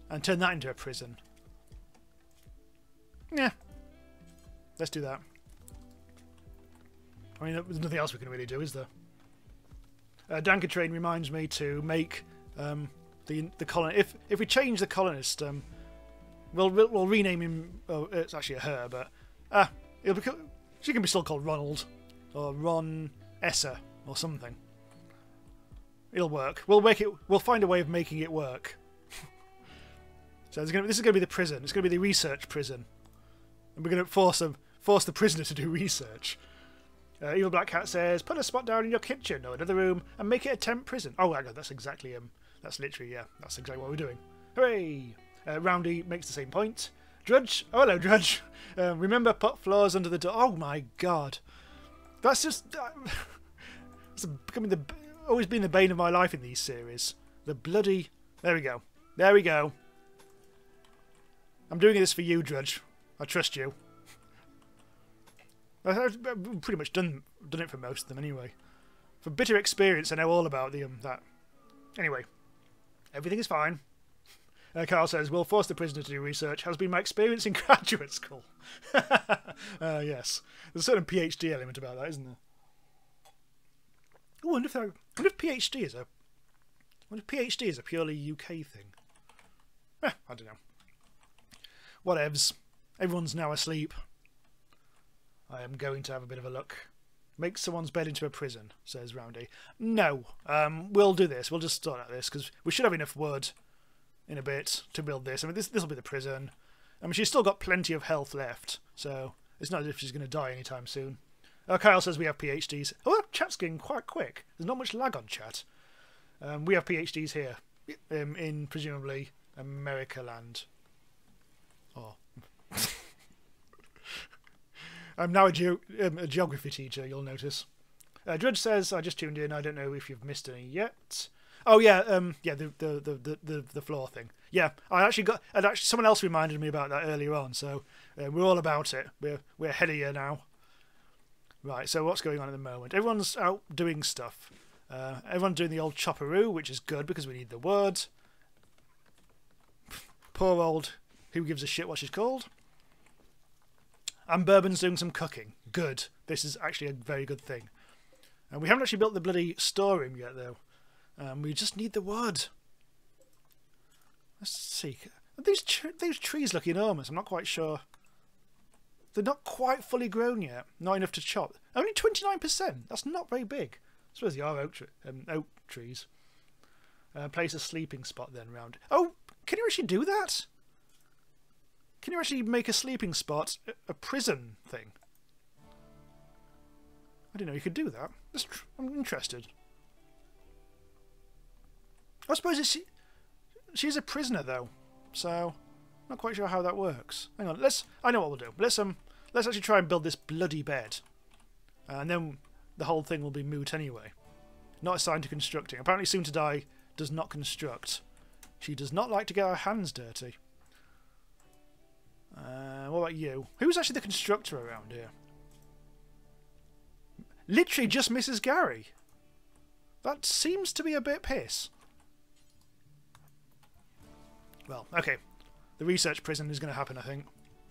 and turn that into a prison. Yeah, let's do that. I mean, there's nothing else we can really do, is there? Danker Train reminds me to make the colon. If we change the colonist, we'll rename him. Oh, it's actually a her, but she can be still called Ronald or Ron Esser or something. It'll work. We'll find a way of making it work. So this is going to be the prison. It's going to be the research prison, and we're going to force the prisoner to do research. Evil Black Cat says, "Put a spot down in your kitchen or another room and make it a temp prison." Oh, my God, that's exactly that's literally that's exactly what we're doing. Hooray! Roundy makes the same point. Drudge, oh hello, Drudge. Remember, put floors under the door. Oh my God, that's just it's becoming always been the bane of my life in these series. The bloody... There we go. There we go. I'm doing this for you, Drudge. I trust you. I've pretty much done it for most of them anyway. For bitter experience, I know all about the that. Anyway, everything is fine. Carl says, "Will force the prisoner to do research. Has been my experience in graduate school." Yes, there's a certain PhD element about that, isn't there? I wonder if PhD is a purely UK thing. I don't know. Whatevs. Everyone's now asleep. I am going to have a bit of a look. Make someone's bed into a prison, says Roundy. No, we'll do this. We'll just start at this because we should have enough wood in a bit to build this. I mean, this will be the prison. I mean, she's still got plenty of health left, so it's not as if she's going to die anytime soon. Kyle says we have PhDs. Oh, chat's getting quite quick. There's not much lag on chat. We have PhDs here in presumably America land. Oh. I'm now a geography teacher, you'll notice. Drudge says, I just tuned in, I don't know if you've missed any yet. Oh yeah, the floor thing. Yeah, someone else reminded me about that earlier on, so we're all about it. We're ahead of you now. Right, so what's going on at the moment? Everyone's out doing stuff. Everyone's doing the old chopperoo, which is good because we need the wood. Poor old who gives a shit what she's called. And Bourbon's doing some cooking. Good. This is actually a very good thing. And we haven't actually built the bloody storeroom yet, though. We just need the wood. Let's see. These trees look enormous. I'm not quite sure. They're not quite fully grown yet. Not enough to chop. Only 29%. That's not very big. I suppose they are oak trees. Place a sleeping spot then round. Oh, can you actually do that? Can you actually make a sleeping spot a prison thing? I didn't know you could do that. I'm interested. I suppose she's a prisoner though, so I'm not quite sure how that works. Hang on, I know what we'll do. Let's actually try and build this bloody bed, and then the whole thing will be moot anyway. Not assigned to constructing. Apparently, Soon to Die does not construct. She does not like to get her hands dirty. What about you? Who's actually the constructor around here? Literally just Mrs. Gary. That seems to be a bit piss. Well, okay. The research prison is going to happen, I think.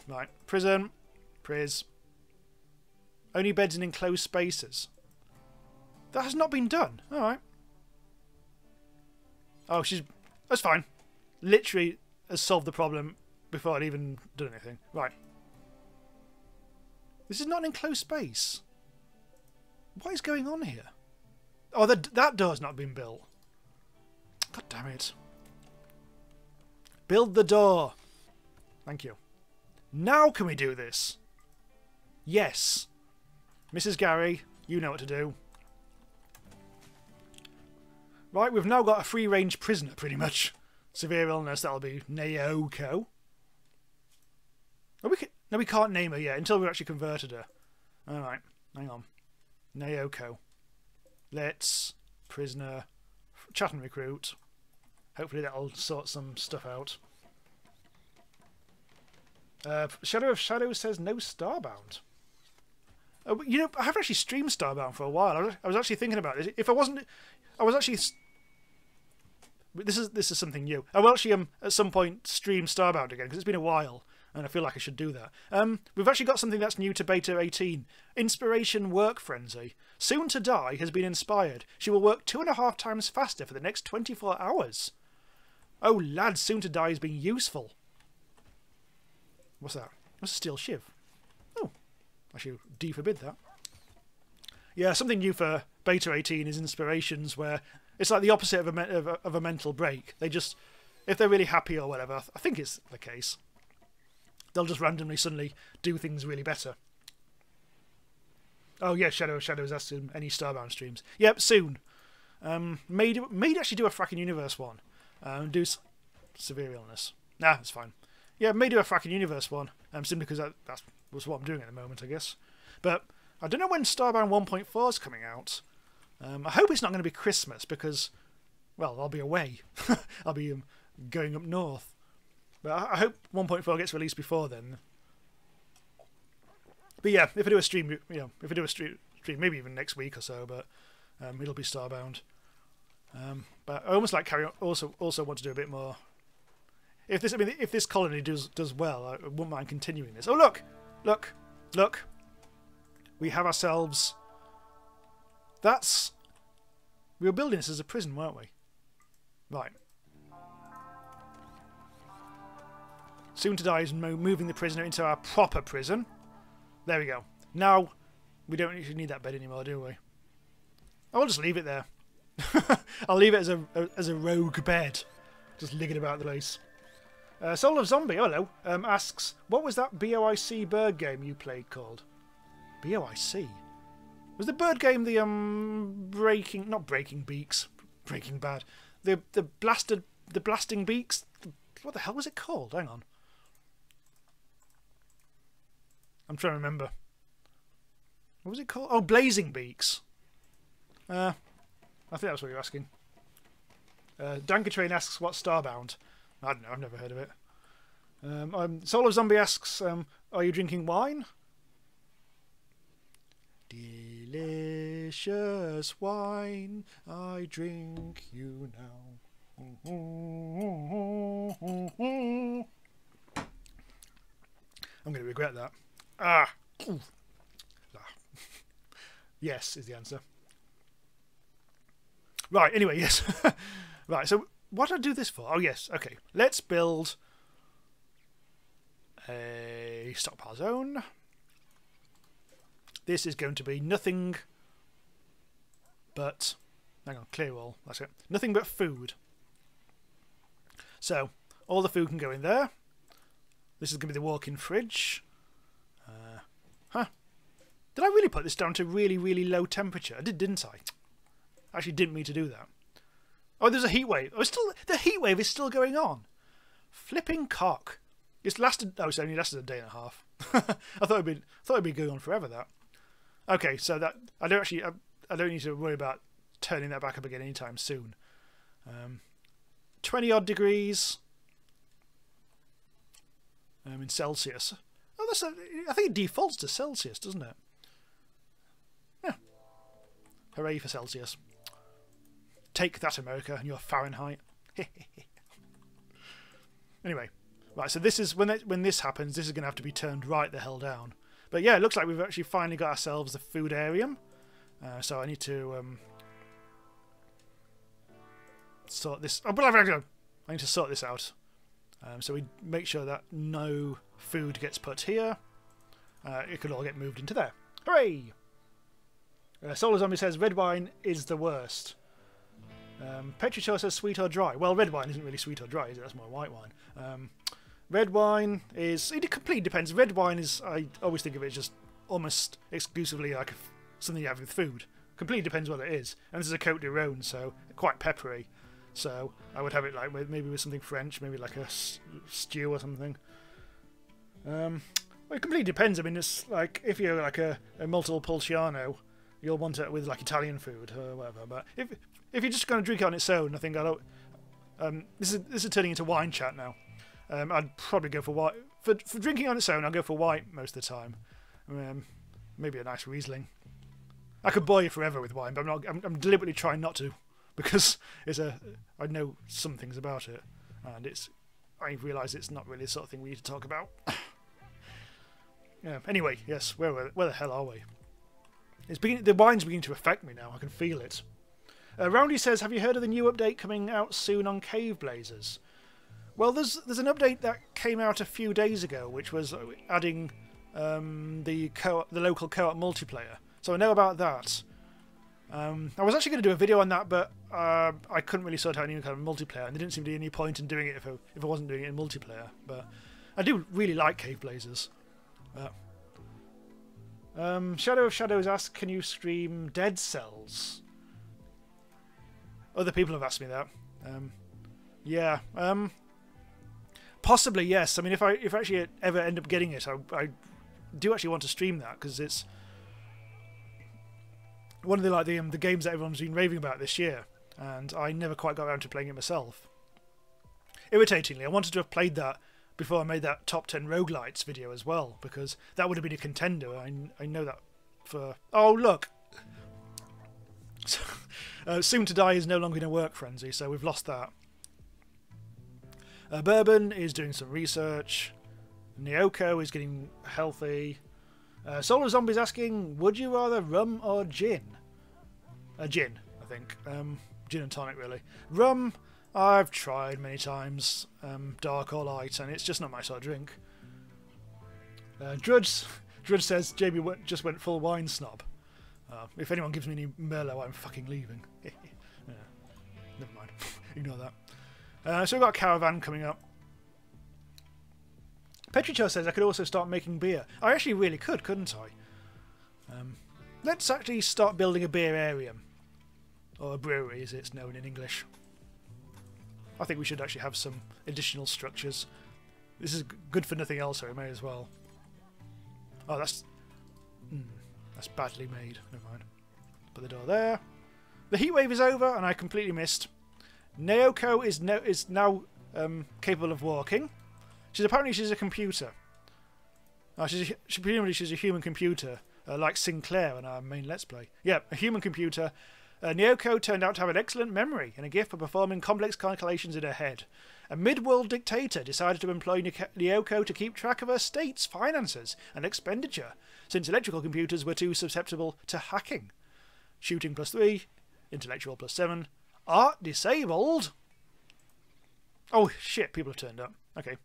Right. Prison. Priz. Only beds in enclosed spaces. That has not been done. Alright. Oh, that's fine. Literally has solved the problem before I'd even done anything. Right. This is not an enclosed space. What is going on here? Oh, that door's not been built. God damn it. Build the door. Thank you. Now can we do this? Yes. Mrs. Gary, you know what to do. Right, we've now got a free-range prisoner, pretty much. Severe illness, that'll be Naoko. Oh, no, we can't name her yet until we've actually converted her. Alright, hang on. Naoko. Let's prisoner chat and recruit. Hopefully that'll sort some stuff out. Shadow of Shadows says no Starbound. You know, I haven't actually streamed Starbound for a while. I was actually thinking about this. If I wasn't, I was actually. This is something new. I will actually at some point stream Starbound again because it's been a while. And I feel like I should do that. We've actually got something that's new to Beta 18. Inspiration Work Frenzy. Soon to Die has been inspired. She will work 2.5 times faster for the next 24 hours. Oh, lad, Soon to Die is being useful. What's that? What's a steel shiv? Oh, actually, forbid that. Yeah, something new for Beta 18 is inspirations where it's like the opposite of a mental break. They just, if they're really happy or whatever, I think it's the case. They'll just randomly suddenly do things really better. Oh yeah, Shadow of Shadows asked him any Starbound streams. Yep, soon. May actually do a Fracking Universe one. Do severe illness. Nah, it's fine. Yeah, may do a Fracking Universe one. Simply because that's what I'm doing at the moment, I guess. But I don't know when Starbound 1.4 is coming out. I hope it's not going to be Christmas because, well, I'll be away. I'll be going up north. But I hope 1.4 gets released before then. But yeah, if I do a stream, if I do a stream, maybe even next week or so, but it'll be Starbound. But I almost like carry on. Also want to do a bit more. If this colony does well, I wouldn't mind continuing this. Oh look! We have ourselves. We were building this as a prison, weren't we? Right. Soon to die is moving the prisoner into our proper prison. There we go. Now we don't actually need that bed anymore, do we? I'll just leave it there. I'll leave it as a rogue bed, just ligging about the place. Soul of Zombie, hello, asks, what was that BOIC bird game you played called? BOIC? Was the bird game the not breaking beaks, Breaking Bad, the blasting beaks? What the hell was it called? Hang on, I'm trying to remember. What was it called? Oh, Blazing Beaks. I think that's what you're asking. Dankatrain asks, what's Starbound? I don't know, I've never heard of it. Soul of Zombie asks, are you drinking wine? Delicious wine, I drink you now. I'm going to regret that. Yes is the answer. Right, anyway, yes. Right, so what did I do this for? Oh, yes, okay. Let's build a stockpile zone. This is going to be nothing but... Hang on, clear all. That's it. Nothing but food. So, all the food can go in there. This is going to be the walk-in fridge. Did I really put this down to really, really low temperature? I did, didn't I? Actually didn't mean to do that. Oh, there's a heat wave. Oh, the heat wave is still going on. Flipping cock. It's only lasted a day and a half. I thought it'd be going on forever. That. Okay, so that I don't need to worry about turning that back up again anytime soon. 20 odd degrees. In Celsius. Oh, I think it defaults to Celsius, doesn't it? Yeah. Hooray for Celsius. Take that, America, and your Fahrenheit. Anyway, right. So this is when this happens. This is going to have to be turned right the hell down. But yeah, it looks like we've actually finally got ourselves the food area. So I need to sort this. Oh, but I need to sort this out. So we make sure that no food gets put here. It could all get moved into there. Hooray! Solar Zombie says red wine is the worst. Petrichor says sweet or dry. Well, red wine isn't really sweet or dry, is it? That's more white wine. Red wine is... It completely depends. Red wine is... I always think of it as just almost exclusively like something you have with food. Completely depends what it is. And this is a Côte de Rhône, so quite peppery. So I would have it like maybe with something French, maybe like a stew or something. Well, it completely depends. I mean, it's like if you're like a multiple Pulciano, you'll want it with like Italian food or whatever. But if you're just going to drink it on its own, I think I don't. This is turning into wine chat now. I'd probably go for white. For drinking on its own, I'll go for white most of the time. Maybe a nice Riesling. I could bore you forever with wine, but I'm deliberately trying not to, because I know some things about it, and I realise it's not really the sort of thing we need to talk about. Yeah. Anyway, yes. Where the hell are we? The wine's beginning to affect me now. I can feel it. Roundy says, have you heard of the new update coming out soon on Cave Blazers? Well, there's an update that came out a few days ago, which was adding the local co-op multiplayer. So I know about that. I was actually going to do a video on that, but I couldn't really sort out any kind of multiplayer, and there didn't seem to be any point in doing it if I wasn't doing it in multiplayer. But I do really like Cave Blazers. Shadow of Shadows asks, can you stream Dead Cells? Other people have asked me that. Yeah. Possibly, yes. I mean, if I actually ever end up getting it, I do actually want to stream that, because it's one of the games that everyone's been raving about this year, and I never quite got around to playing it myself. Irritatingly, I wanted to have played that before I made that top 10 roguelites video as well, because that would have been a contender. I know that for... Oh, look! Soon to Die is no longer in a work frenzy, so we've lost that. Bourbon is doing some research. Nyoko is getting healthy. Solar Zombie's asking, would you rather rum or gin? Gin, I think. Gin and tonic, really. Rum, I've tried many times, dark or light, and it's just not my sort of drink. Drudge says, Jamie just went full wine snob. If anyone gives me any Merlot, I'm fucking leaving. Yeah, never mind. Ignore that. So we've got a caravan coming up. Petricho says I could also start making beer. I actually really could, couldn't I? Let's actually start building a beer area. Or a brewery, as it's known in English. I think we should actually have some additional structures. This is good for nothing else, so we may as well. Oh, that's badly made. Never mind. Put the door there. The heatwave is over, and I completely missed. Naoko is now capable of walking. Apparently she's a computer. Presumably she's a human computer, like Sinclair on our main Let's Play. Yeah, a human computer. Nyoko turned out to have an excellent memory and a gift for performing complex calculations in her head. A mid-world dictator decided to employ Nyoko to keep track of her state's finances and expenditure, since electrical computers were too susceptible to hacking. Shooting +3, intellectual +7, art disabled. Oh shit, people have turned up. Okay.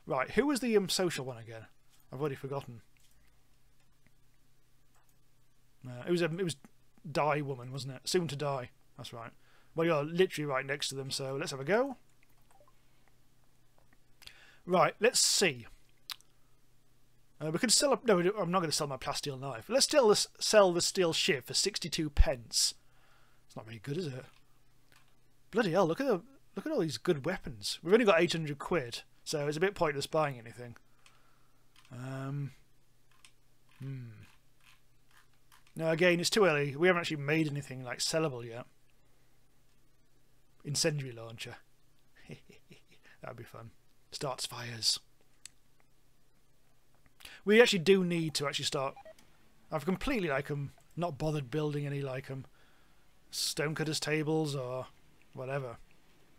Right, who was the social one again? I've already forgotten. It was Die Woman, wasn't it? Soon to Die. That's right. Well, you're literally right next to them, so let's have a go. Right, let's see. We could sell... No, I'm not going to sell my plasteel knife. Let's still sell the steel shiv for 62 pence. It's not very good, is it? Bloody hell, look at all these good weapons. We've only got 800 quid, so it's a bit pointless buying anything. No, again, it's too early. We haven't actually made anything like sellable yet. Incendiary launcher. That'd be fun. Starts fires. We actually do need to actually start... I've completely not bothered building any stonecutters tables or whatever.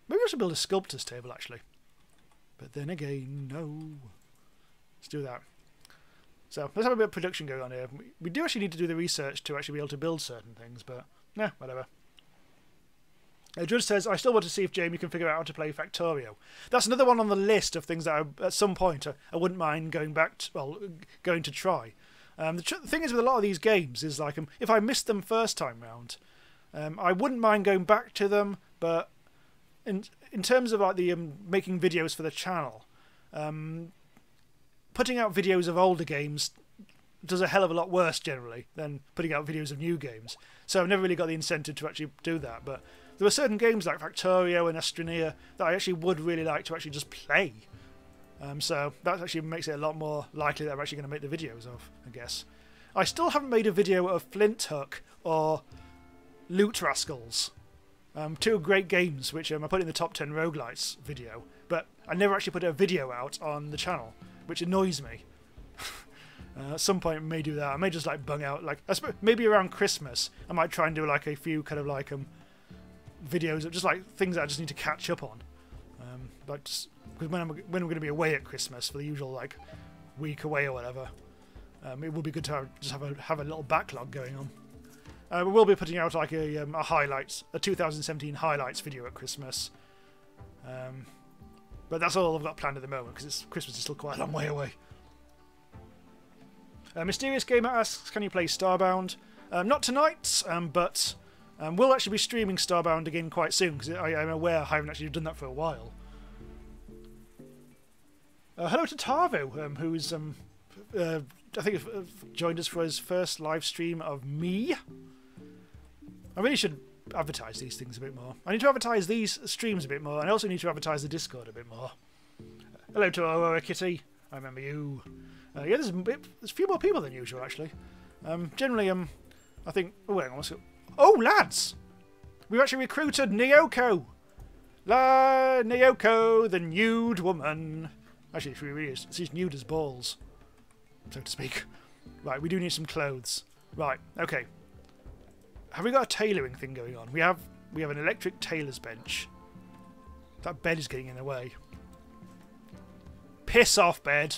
Maybe I should build a sculptor's table actually. But then again, no. Let's do that. So let's have a bit of production going on here. We do actually need to do the research to actually be able to build certain things, but nah, whatever. Judge says, I still want to see if Jamie can figure out how to play Factorio. That's another one on the list of things that at some point I wouldn't mind going back to, going to try. The thing is with a lot of these games is like, if I missed them first time round, I wouldn't mind going back to them, but in terms of like the making videos for the channel, putting out videos of older games does a hell of a lot worse generally than putting out videos of new games. So I've never really got the incentive to actually do that, but there are certain games like Factorio and Astroneer that I actually would really like to actually just play. So that actually makes it a lot more likely that I'm actually going to make the videos of, I guess. I still haven't made a video of Flint Hook or Loot Rascals. Two great games which I put in the top 10 roguelites video, but I never actually put a video out on the channel, which annoys me. At some point I may do that. I may just like bung out, like, I suppose maybe around Christmas I might try and do like a few kind of like videos of just like things that I just need to catch up on. Like just, because when we're going to be away at Christmas for the usual like week away or whatever, it would be good to just have a little backlog going on. We will be putting out like a highlights, a 2017 highlights video at Christmas. But that's all I've got planned at the moment because Christmas is still quite a long way away. Mysterious Gamer asks, can you play Starbound? Not tonight, but we'll actually be streaming Starbound again quite soon because I'm aware I haven't actually done that for a while. Hello to Tarvo, who's I think joined us for his first live stream of me. I really should advertise these things a bit more. I need to advertise these streams a bit more, and I also need to advertise the Discord a bit more. Hello to Aurora Kitty. I remember you. Yeah, there's a few more people than usual actually. Generally, I think. Oh, hang on, oh, lads, we've actually recruited Nyoko. Nyoko, the nude woman. Actually, if we really is, it's nude as balls, so to speak. Right, we do need some clothes. Right, okay. Have we got a tailoring thing going on? We have an electric tailor's bench. That bed is getting in the way. Piss off, bed.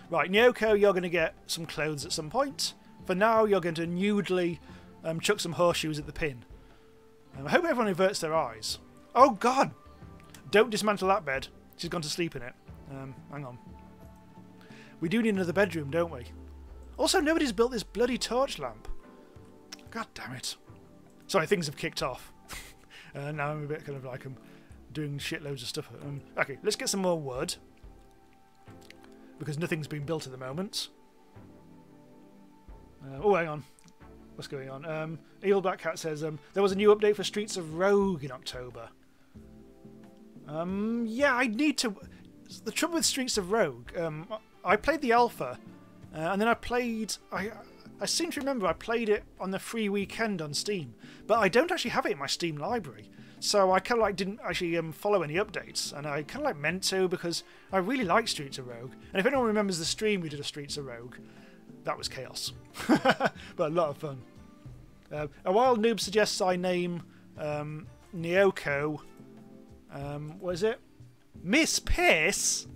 Right, Nyoko, you're going to get some clothes at some point. For now, you're going to nudely chuck some horseshoes at the pin. I hope everyone averts their eyes. Oh, God! Don't dismantle that bed. She's gone to sleep in it. Hang on. We do need another bedroom, don't we? Also, nobody's built this bloody torch lamp. God damn it. Sorry, things have kicked off. Now I'm a bit kind of like I'm doing shitloads of stuff. Okay, let's get some more wood. Because nothing's been built at the moment. Oh, hang on. What's going on? Evil Black Cat says there was a new update for Streets of Rogue in October. Yeah, I need to... The trouble with Streets of Rogue, I played the alpha, and then I played... I seem to remember I played it on the free weekend on Steam, but I don't actually have it in my Steam library. So I kind of like didn't actually follow any updates, and I kind of like meant to because I really like Streets of Rogue. And if anyone remembers the stream we did of Streets of Rogue, that was chaos, but a lot of fun. A wild noob suggests I name Nyoko. What is it? Miss Piss.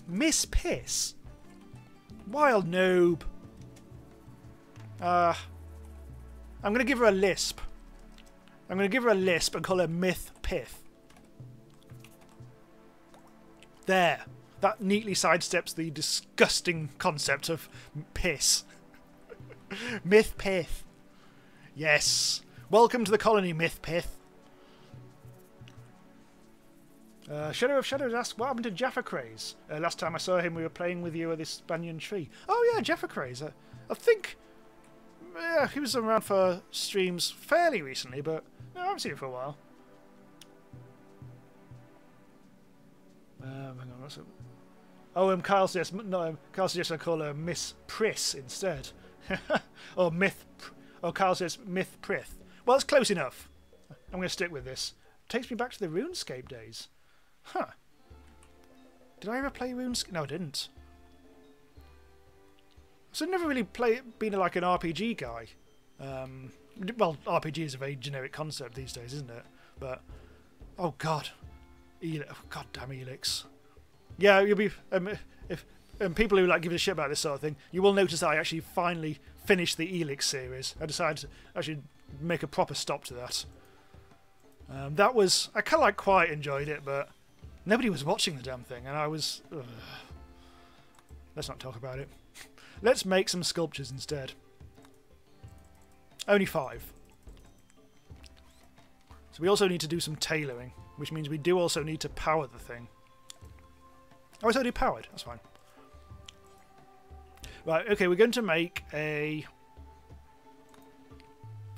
Miss Piss. Wild noob. I'm going to give her a lisp. I'm going to give her a lisp and call her Myth Pith. There. That neatly sidesteps the disgusting concept of piss. Myth Pith. Yes. Welcome to the colony, Myth Pith. Shadow of Shadows asks, what happened to Jaffa Craze? Last time I saw him, we were playing with you at this banyan tree. Oh yeah, Jaffa Craze. I think he was around for streams fairly recently, but no, I haven't seen him for a while. Hang on, what's it? Oh, Kyle suggests I call her Miss Priss instead. Or Myth... Oh, Kyle says Myth Prith. Well, it's close enough. I'm going to stick with this. Takes me back to the RuneScape days. Huh. Did I ever play RuneScape? No, I didn't. So I've never really been like an RPG guy. Well, RPG is a very generic concept these days, isn't it? But... Oh, God. God damn Elix. Yeah, you'll be... if people who like give a shit about this sort of thing, you will notice that I actually finally finished the Elix series. I decided to actually make a proper stop to that. That was... I kind of like quite enjoyed it, but nobody was watching the damn thing, and I was... Ugh. Let's not talk about it. Let's make some sculptures instead. Only 5. So we also need to do some tailoring, which means we do also need to power the thing. Oh, it's already powered. That's fine. Right, okay, we're going to make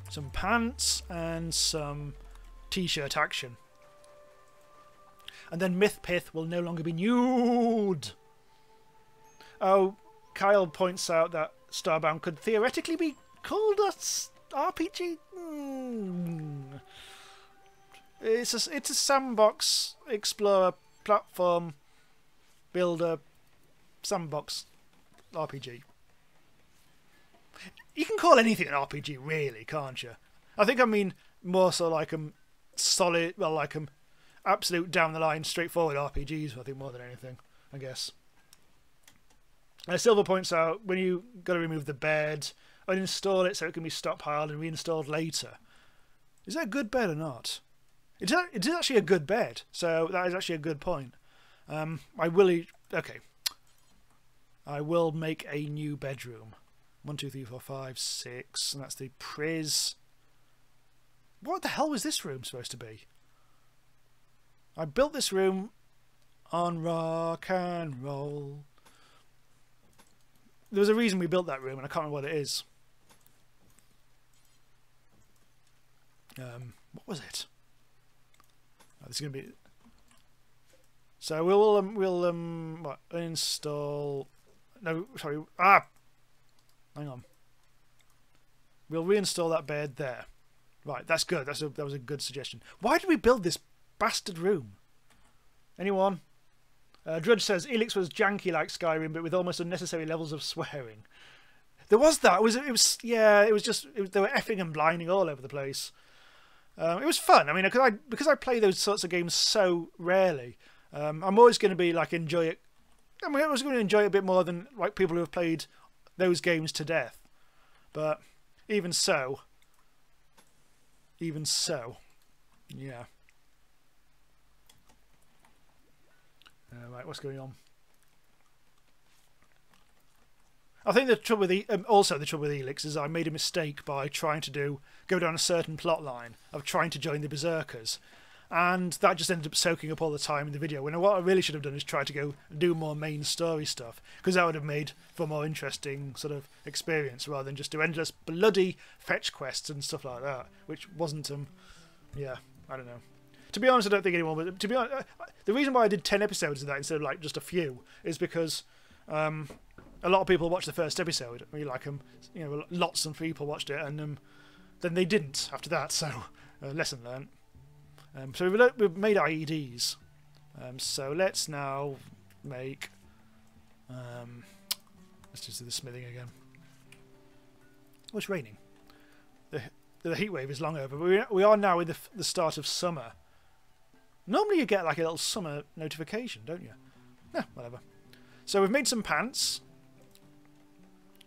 some pants and some t-shirt action. And then Myth Pith will no longer be nude. Oh, Kyle points out that Starbound could theoretically be called a RPG. It's a sandbox explorer platform builder sandbox RPG. You can call anything an RPG, really, can't you? I think I mean more so like solid, well, like absolute down the line, straightforward RPGs. I think more than anything, I guess. Silver points out when you got to remove the bed, uninstall it so it can be stockpiled and reinstalled later. Is that a good bed or not? It is actually a good bed, so that is actually a good point. I will make a new bedroom. 1, 2, 3, 4, 5, 6, and that's the Priz. What the hell was this room supposed to be? I built this room on rock and roll. There was a reason we built that room, and I can't remember what it is. What was it? Oh, this is going to be... So we'll what, uninstall... No, sorry. Hang on. We'll reinstall that bed there. Right, that's good. That was a good suggestion. Why did we build this bastard room? Anyone? Drudge says Elix was janky like Skyrim, but with almost unnecessary levels of swearing. There was that. They were effing and blinding all over the place. It was fun. I mean, because I play those sorts of games so rarely, I'm always going to be like enjoy it. I mean, I was going to enjoy it a bit more than like people who have played those games to death. But even so, yeah. Right, what's going on? I think the trouble with also the trouble with Elix is I made a mistake by trying to go down a certain plot line of trying to join the Berserkers, and that just ended up soaking up all the time in the video. When what I really should have done is try to go do more main story stuff, because that would have made for a more interesting sort of experience rather than just do endless bloody fetch quests and stuff like that, which wasn't yeah, I don't know. To be honest, I don't think anyone would. To be honest, the reason why I did 10 episodes of that instead of like just a few is because a lot of people watched the first episode. We like them, you know, lots of people watched it, and then they didn't after that. So lesson learned. So we've made IEDs. So let's now make. Let's just do the smithing again. Oh, it's raining. The heat wave is long over, but we are now in the start of summer. Normally you get like a little summer notification, don't you? Yeah, whatever. So we've made some pants.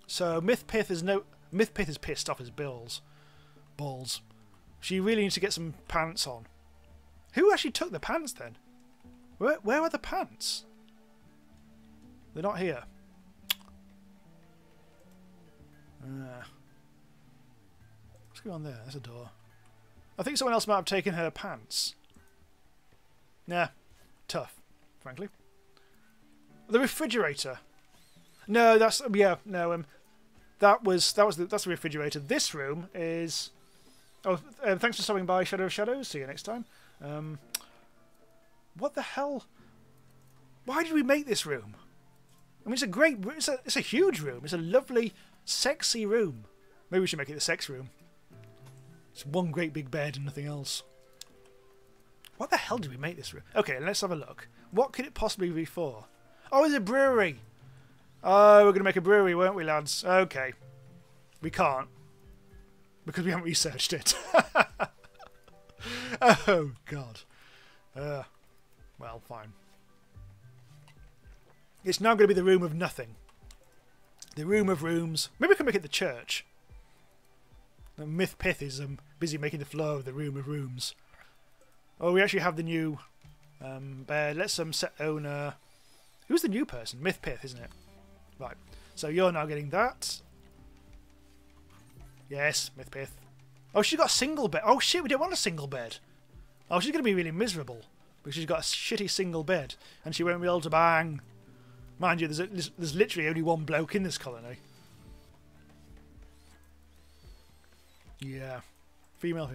So Mythpith is pissed off his balls. She really needs to get some pants on. Who actually took the pants then? Where are the pants? They're not here. What's going on there? There's a door. I think someone else might have taken her pants. Nah, tough, frankly. The refrigerator. No, that's that's the refrigerator. This room is. Oh, thanks for stopping by, Shadow of Shadows. See you next time. What the hell? Why did we make this room? I mean, it's a great. It's a huge room. It's a lovely, sexy room. Maybe we should make it the sex room. It's one great big bed and nothing else. What the hell did we make this room? Okay, let's have a look. What could it possibly be for? Oh, it's a brewery. Oh, we're going to make a brewery, weren't we, lads? Okay. We can't. Because we haven't researched it. Oh, God. Well, fine. It's now going to be the room of nothing. The room of rooms. Maybe we can make it the church. Mythpith is busy making the floor of the room of rooms. Oh, we actually have the new bed. Let's set owner. Who's the new person? Mythpith, isn't it? Right. So you're now getting that. Yes, Mythpith. Oh, she's got a single bed. Oh shit, we don't want a single bed. Oh, she's going to be really miserable because she's got a shitty single bed and she won't be able to bang. Mind you, there's literally only one bloke in this colony. Yeah. Female.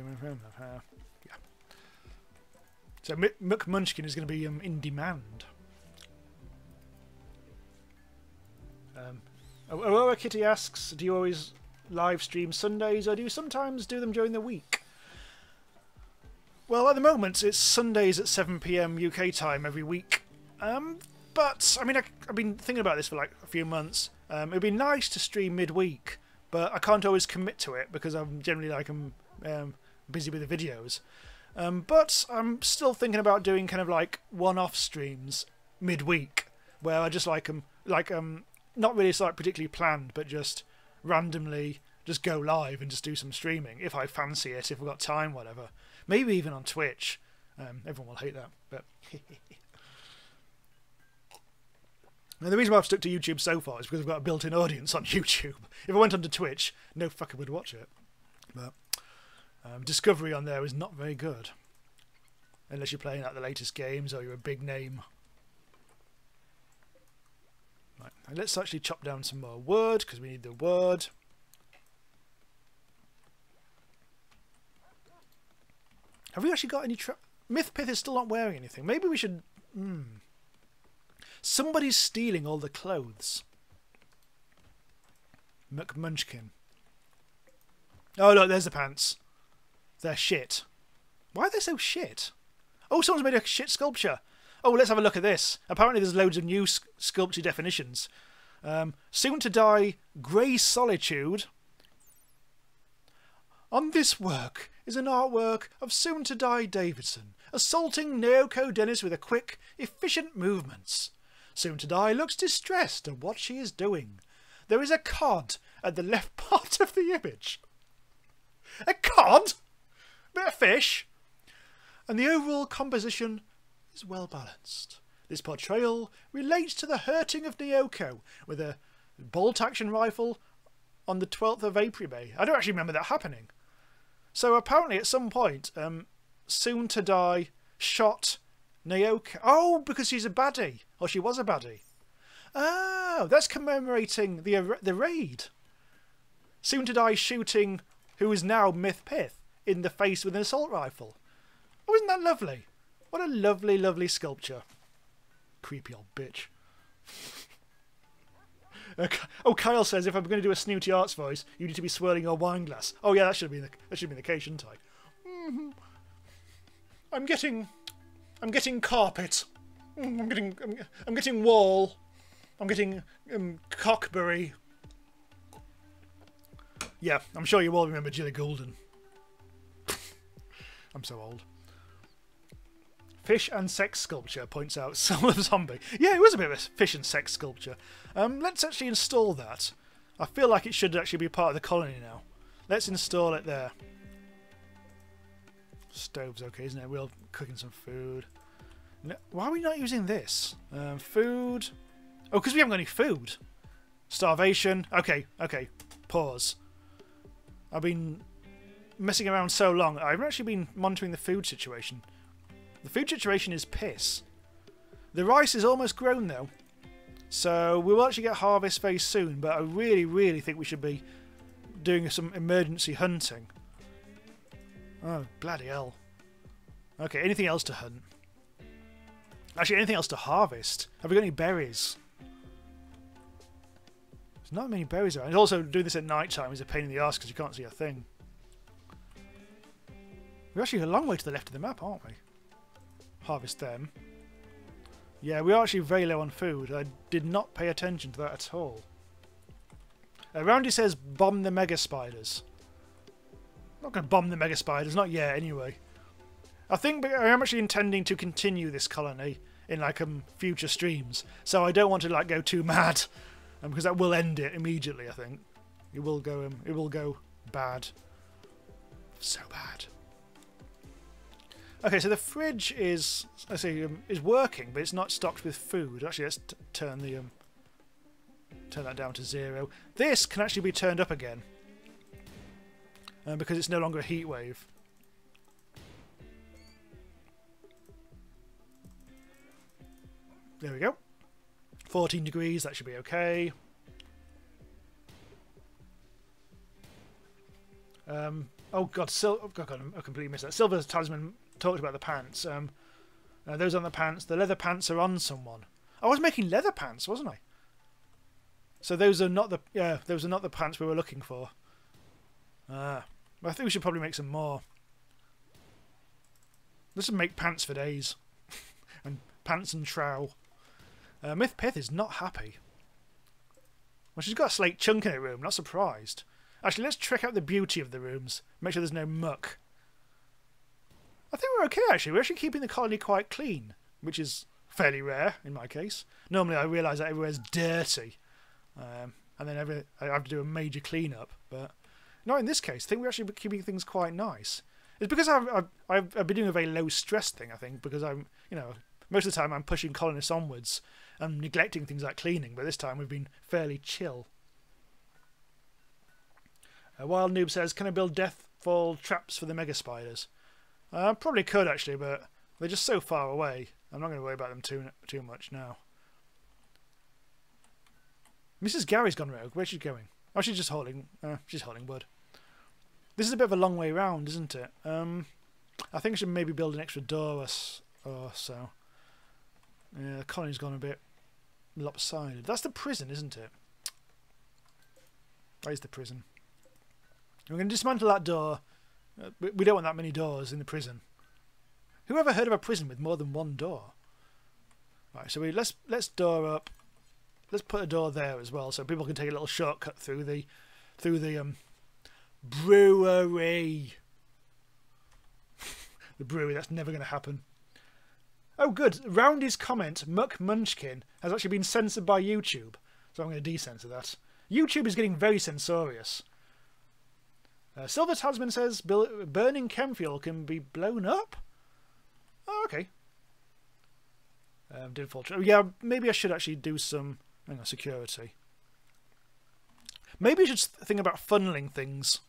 Yeah. So McMunchkin is going to be in demand. Aurora Kitty asks, do you always live stream Sundays or do you sometimes do them during the week? Well, at the moment it's Sundays at 7 PM UK time every week. But, I mean, I've been thinking about this for like a few months. It'd be nice to stream midweek, but I can't always commit to it because I'm generally like busy with the videos. But I'm still thinking about doing kind of like one-off streams midweek, where I just not really like particularly planned, but just randomly just go live and just do some streaming if I fancy it, if I've got time, whatever. Maybe even on Twitch. Everyone will hate that, but. Now, the reason why I've stuck to YouTube so far is because I've got a built-in audience on YouTube. If I went onto Twitch, no fucker would watch it. But discovery on there is not very good. Unless you're playing out the latest games or you're a big name. Right, now let's actually chop down some more wood, because we need the wood. Have we actually got any... Mythpith is still not wearing anything. Maybe we should... Somebody's stealing all the clothes. McMunchkin. Oh, look, there's the pants. They're shit. Why are they so shit? Oh, someone's made a shit sculpture. Oh, let's have a look at this. Apparently there's loads of new sculpture definitions. Soon to die grey solitude. On this work is an artwork of soon to die Davidson, assaulting Naoko Dennis with a quick, efficient movements. Soon to die looks distressed at what she is doing. There is a cod at the left part of the image. A cod? Bit of fish? And the overall composition is well balanced. This portrayal relates to the hurting of Naoko with a bolt-action rifle on the 12th of April, May. I don't actually remember that happening. So apparently at some point, soon to die shot Naoko. Oh, because she's a baddie. Or she was a baddie. Oh, that's commemorating the raid. Soon to die shooting who is now Myth Pith in the face with an assault rifle. Oh, isn't that lovely? What a lovely, lovely sculpture. Creepy old bitch. Oh, Kyle says if I'm going to do a snooty arts voice, you need to be swirling your wine glass. Oh yeah, that should have been the case, shouldn't I? I'm getting carpet. I'm getting wall. I'm getting cockberry. Yeah, I'm sure you all remember Jilly Goulden. I'm so old. Fish and sex sculpture, points out Soul of Zombie. Yeah, it was a bit of a fish and sex sculpture. Let's actually install that. I feel like it should actually be part of the colony now. Let's install it there. Stove's okay, isn't it? We're cooking some food. No, why are we not using this? Food. Oh, because we haven't got any food. Starvation. Okay. Pause. I've been messing around so long. I haven't actually been monitoring the food situation. The food situation is piss. The rice is almost grown though. So we will actually get harvest very soon, but I really, really think we should be doing some emergency hunting. Oh, bloody hell. Okay, anything else to hunt? Actually, anything else to harvest? Have we got any berries? There's not many berries around. And also, doing this at night time is a pain in the arse because you can't see a thing. We're actually a long way to the left of the map, aren't we? Harvest them. Yeah, we are actually very low on food. I did not pay attention to that at all. Roundy says bomb the mega spiders. I'm not going to bomb the mega spiders, not yet anyway. I think I am actually intending to continue this colony in like future streams, so I don't want to like go too mad, because that will end it immediately. I think it will go bad, so bad. Okay, so the fridge is working, but it's not stocked with food. Actually, let's turn that down to 0. This can actually be turned up again because it's no longer a heat wave. There we go. 14 degrees. That should be okay. Oh god, I completely missed that. Silver's Talisman talked about the pants. Those on the pants. The leather pants are on someone. I was making leather pants, wasn't I? So those are not the pants we were looking for. I think we should probably make some more. Let's just make pants for days. And pants and trowel. Myth Pith is not happy. Well, she's got a slate chunk in her room. Not surprised. Actually, let's check out the beauty of the rooms. Make sure there's no muck. I think we're okay, actually. We're actually keeping the colony quite clean, which is fairly rare in my case. Normally, I realise that everywhere's dirty, and then I have to do a major clean-up. But not in this case. I think we're actually keeping things quite nice. It's because I've been doing a very low-stress thing, I think, because most of the time I'm pushing colonists onwards and neglecting things like cleaning, but this time we've been fairly chill. Wild Noob says, can I build deathfall traps for the mega spiders? Probably could actually, but they're just so far away. I'm not going to worry about them too much now. Mrs. Gary's gone rogue. Where's she going? Oh, she's just holding. She's holding wood. This is a bit of a long way round, isn't it? I think I should maybe build an extra door or so. Yeah, the colony's gone a bit lopsided. That's the prison, isn't it? That is the prison. We're going to dismantle that door. We don't want that many doors in the prison. Who ever heard of a prison with more than one door? Right, so let's door up. Let's put a door there as well, so people can take a little shortcut through the brewery. The brewery. That's never going to happen. Oh, good. Roundy's comment, Muck Munchkin, has actually been censored by YouTube, so I'm going to decensor that. YouTube is getting very censorious. Silver Tasman says burning chem fuel can be blown up. Oh, okay. Did fall true. Yeah, maybe I should actually do some security. Maybe I should think about funneling things.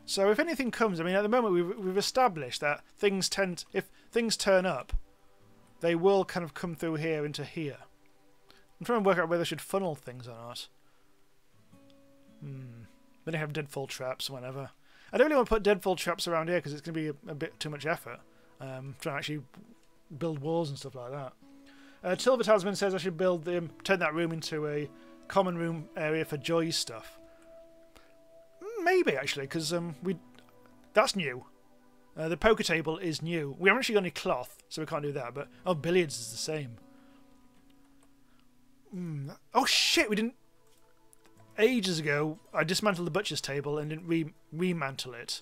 So if anything comes, I mean, at the moment we've established that things if things turn up, they will kind of come through here into here. I'm trying to work out whether I should funnel things or not. Then I have deadfall traps, whatever. I don't really want to put deadfall traps around here because it's going to be a bit too much effort. Trying to actually build walls and stuff like that. Silver Tasman says I should turn that room into a common room area for Joy's stuff. Maybe actually, because that's new. The poker table is new. We haven't actually got any cloth, so we can't do that. But billiards is the same. Oh shit! We didn't. Ages ago, I dismantled the butcher's table and didn't remantle it.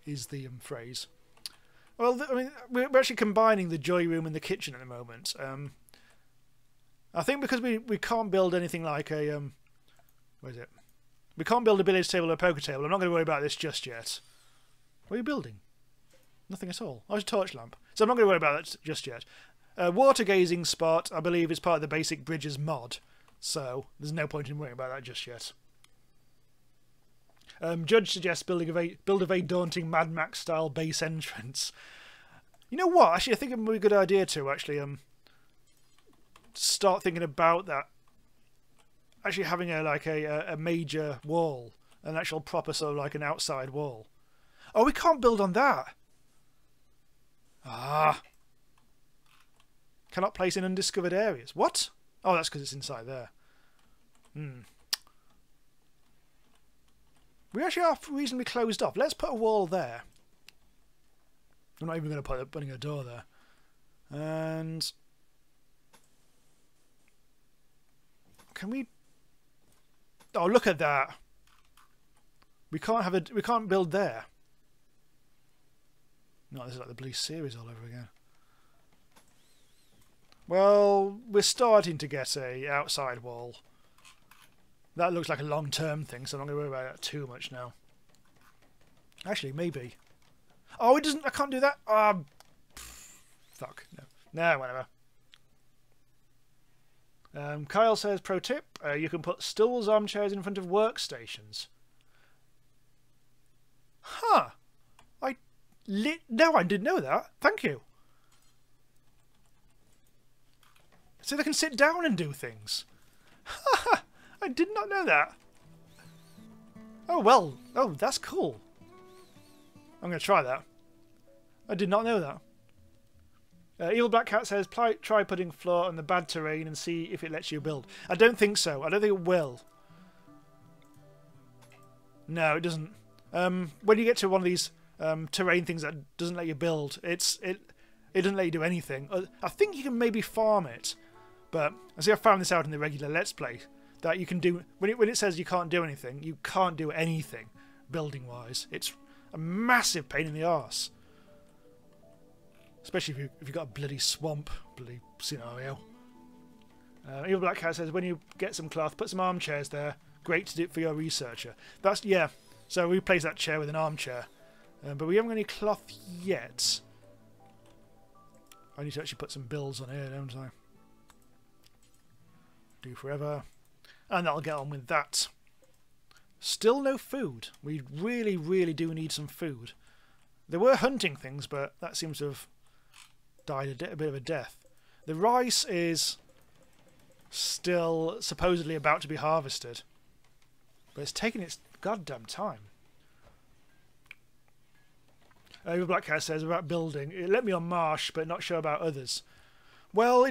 Is the phrase. Well, I mean, we're actually combining the Joy room and the kitchen at the moment. I think because we can't build anything like a where is it? We can't build a billiards table or a poker table. I'm not going to worry about this just yet. What are you building? Nothing at all. Oh, it's a torch lamp. So I'm not going to worry about that just yet. Water gazing spot, I believe, is part of the basic bridges mod. So there's no point in worrying about that just yet. Judge suggests build a very daunting Mad Max style base entrance. You know what? Actually, I think it would be a good idea to actually start thinking about that. Actually having a major wall, an actual proper sort of like an outside wall. Oh, we can't build on that. Cannot place in undiscovered areas. What? Oh, that's because it's inside there. We actually are reasonably closed off. Let's put a wall there. I'm not even going to put a door there. And can we? Oh, look at that. We can't build there. No, this is like the Blue Series all over again. Well, we're starting to get a outside wall. That looks like a long-term thing, so I'm not going to worry about that too much now. Actually, maybe. Oh, it doesn't. I can't do that. Fuck. No, whatever. Kyle says, pro tip, you can put stools, armchairs in front of workstations. Huh. No, I didn't know that. Thank you. So they can sit down and do things. I did not know that. Oh, well. Oh, that's cool. I'm going to try that. I did not know that. Evil Black Cat says, try putting floor on the bad terrain and see if it lets you build. I don't think so. I don't think it will. No, it doesn't. When you get to one of these terrain things that doesn't let you build, it doesn't let you do anything. I think you can maybe farm it, but I see I found this out in the regular Let's Play that you can do when it says you can't do anything. You can't do anything building wise. It's a massive pain in the arse. Especially if you've got a bloody swamp, bloody scenario. Evil Black Cat says, when you get some cloth, put some armchairs there. Great to do it for your researcher. That's, yeah. So we replace that chair with an armchair. But we haven't got any cloth yet. I need to actually put some bills on here, don't I? Do forever. And that'll get on with that. Still no food. We really, really do need some food. There were hunting things, but that seems to have died a bit of a death. The rice is still supposedly about to be harvested, but it's taking its goddamn time. Black Cat says about building. It let me on marsh, but not sure about others. Well,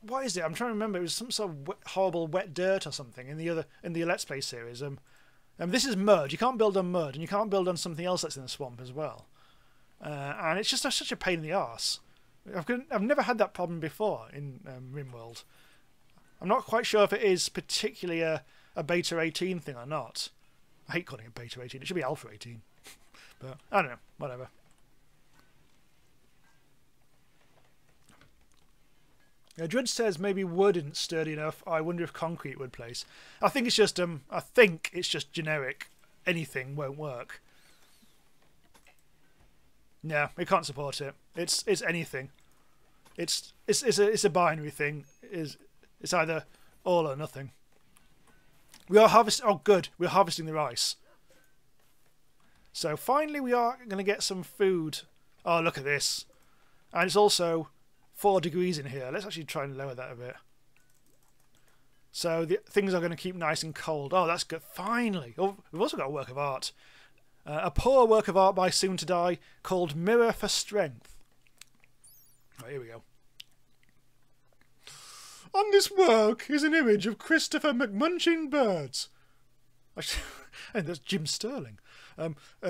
what is it? I'm trying to remember. It was some sort of horrible wet dirt or something in the Let's Play series. This is mud. You can't build on mud, and you can't build on something else that's in the swamp as well. And it's just such a pain in the arse. I've never had that problem before in RimWorld. I'm not quite sure if it is particularly a beta 18 thing or not. I hate calling it beta 18. It should be alpha 18. But I don't know. Whatever. Drudge says maybe wood isn't sturdy enough. I wonder if concrete would place. I think it's just generic. Anything won't work. No, it can't support it. It's anything. It's a binary thing. It's either all or nothing. We are harvesting. Oh, good. We're harvesting the rice. So finally, we are going to get some food. Oh, look at this! And it's also 4 degrees in here. Let's actually try and lower that a bit. So the things are going to keep nice and cold. Oh, that's good. Finally. Oh, we've also got a work of art. A poor work of art by Soon to Die called Mirror for Strength. Right, here we go. On this work is an image of Christopher McMunching birds. And that's Jim Sterling.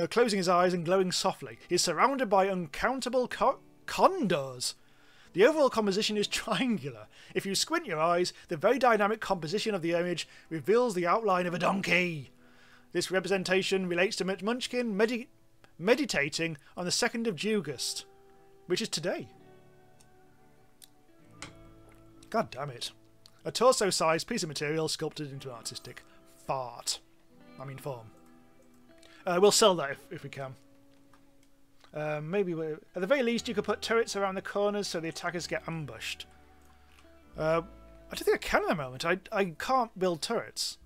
Closing his eyes and glowing softly. He's surrounded by uncountable condors. The overall composition is triangular. If you squint your eyes, the very dynamic composition of the image reveals the outline of a donkey. This representation relates to Munchkin meditating on the 2nd of August, which is today. God damn it. A torso-sized piece of material sculpted into an artistic form. We'll sell that if we can. Maybe at the very least you could put turrets around the corners so the attackers get ambushed. I don't think I can at the moment. I can't build turrets.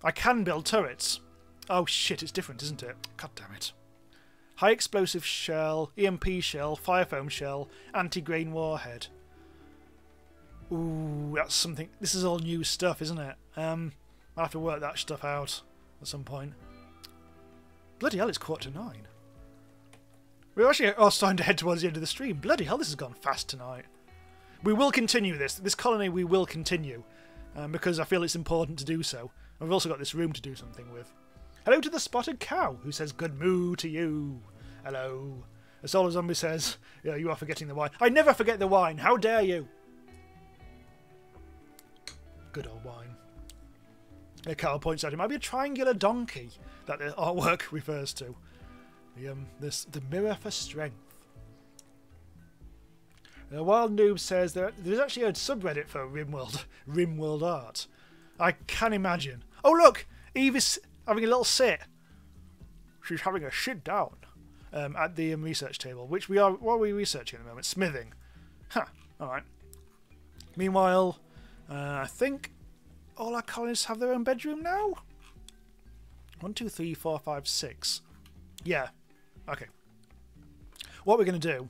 I can build turrets. Oh shit, it's different, isn't it? God damn it. High explosive shell, EMP shell, fire foam shell, anti-grain warhead. Ooh, that's something. This is all new stuff, isn't it? I'll have to work that stuff out at some point. Bloody hell, it's 8:45. We're actually starting to head towards the end of the stream. Bloody hell, this has gone fast tonight. We will continue this. This colony we will continue. Because I feel it's important to do so. And we've also got this room to do something with. Hello to the spotted cow, who says good moo to you. Hello. A solar zombie says, yeah, you are forgetting the wine. I never forget the wine. How dare you? Good old wine. Carl points out it might be a triangular donkey that the artwork refers to. The mirror for strength. Wild Noob says there's actually a subreddit for RimWorld art. I can imagine. Oh look, Eve is having a little sit. She's having a shit down at the research table, which we are. What are we researching at the moment? Smithing. Huh. All right. Meanwhile, I think all our colonists have their own bedroom now. 1, 2, 3, 4, 5, 6. Yeah. Okay. What we're going to do...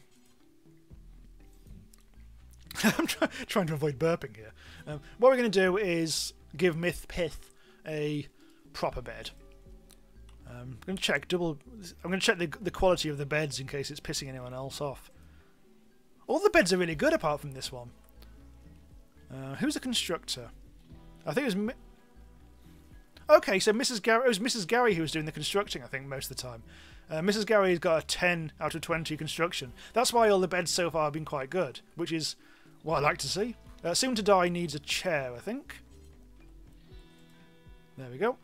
I'm trying to avoid burping here. What we're going to do is give Myth Pith a proper bed. I'm going to check the quality of the beds in case it's pissing anyone else off. All the beds are really good apart from this one. Who's the constructor? I think it was... Okay, so Mrs. Gary, it was Mrs. Gary who was doing the constructing, I think, most of the time. Mrs. Gary's got a 10 out of 20 construction. That's why all the beds so far have been quite good, which is what I like to see. Soon to Die needs a chair, I think. There we go.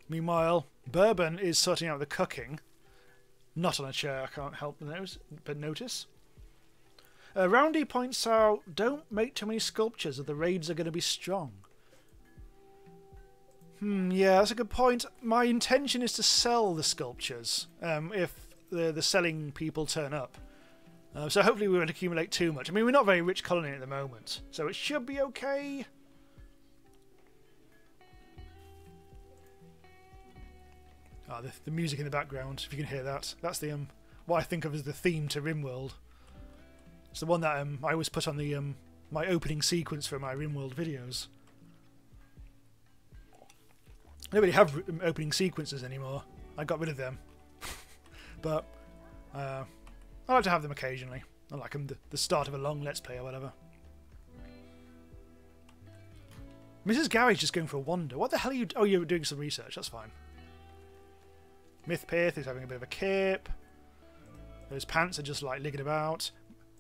Meanwhile, Bourbon is sorting out the cooking. Not on a chair, I can't help but notice. Roundy points out, don't make too many sculptures or the raids are going to be strong. Yeah, that's a good point. My intention is to sell the sculptures if the selling people turn up. So hopefully we won't accumulate too much. I mean, we're not a very rich colony at the moment, so it should be okay. Ah, the music in the background, if you can hear that. That's the what I think of as the theme to RimWorld. It's the one that I always put on the my opening sequence for my RimWorld videos. I don't really have opening sequences anymore. I got rid of them. But I like to have them occasionally. I like them the start of a long Let's Play or whatever. Mrs. Gary's just going for a wander. What the hell are you... Oh, you're doing some research. That's fine. Mythpith is having a bit of a kip. Those pants are just like ligging about.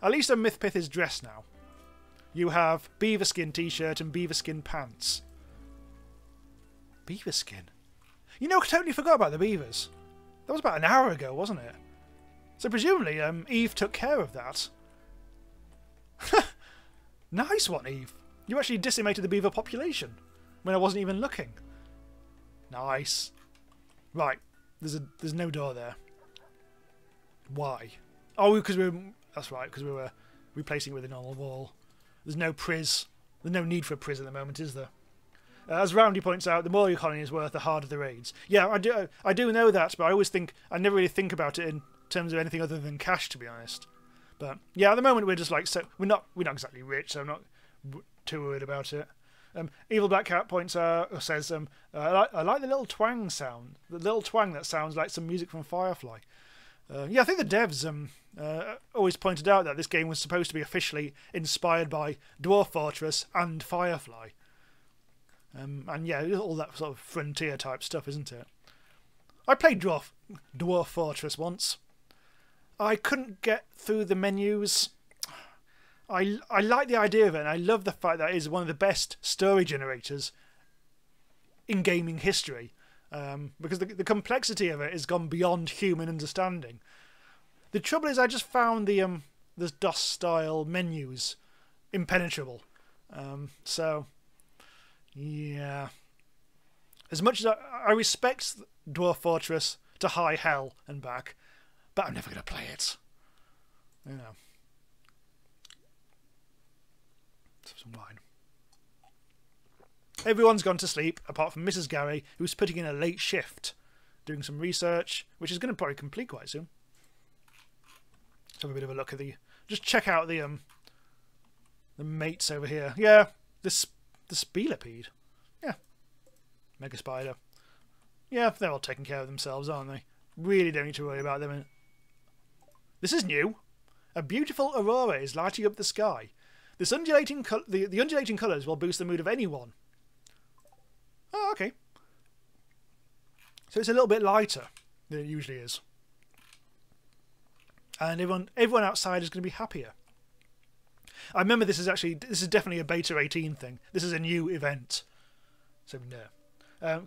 At least a Mythpith is dressed now. You have beaver skin t-shirt and beaver skin pants. Beaver skin? You know, I totally forgot about the beavers. That was about an hour ago, wasn't it? So presumably Eve took care of that. Nice one, Eve. You actually decimated the beaver population when I wasn't even looking. Nice. Right. There's no door there. Why? Oh, because that's right, because we were replacing it with a normal wall. There's no priz. There's no need for a priz at the moment, is there? As Roundy points out, the more your colony is worth, the harder the raids. Yeah, I do know that, but I never really think about it in terms of anything other than cash, to be honest. But yeah, at the moment we're just like, so we're not exactly rich, so I'm not too worried about it. Evil Black Cat points out, or says, I like the little twang sound, the little twang that sounds like some music from Firefly. Yeah, I think the devs always pointed out that this game was supposed to be officially inspired by Dwarf Fortress and Firefly. And yeah, all that sort of frontier type stuff, isn't it? I played Dwarf Fortress once. I couldn't get through the menus. I like the idea of it, and I love the fact that it is one of the best story generators in gaming history. Because the complexity of it has gone beyond human understanding. The trouble is, I just found the DOS-style menus impenetrable. So, yeah. As much as I respect Dwarf Fortress to high hell and back, but I'm never going to play it. You know. Some wine. Everyone's gone to sleep, apart from Mrs. Gary, who's putting in a late shift, doing some research, which is going to probably complete quite soon. Let's have a bit of a look at just check out the mates over here. Yeah, the Spelipede. Yeah, Mega Spider. Yeah, they're all taking care of themselves, aren't they? Really don't need to worry about them. This is new. A beautiful aurora is lighting up the sky. This undulating the undulating colours will boost the mood of anyone. Oh, okay. So it's a little bit lighter than it usually is. And everyone outside is going to be happier. I remember this is definitely a beta 18 thing. This is a new event. So no.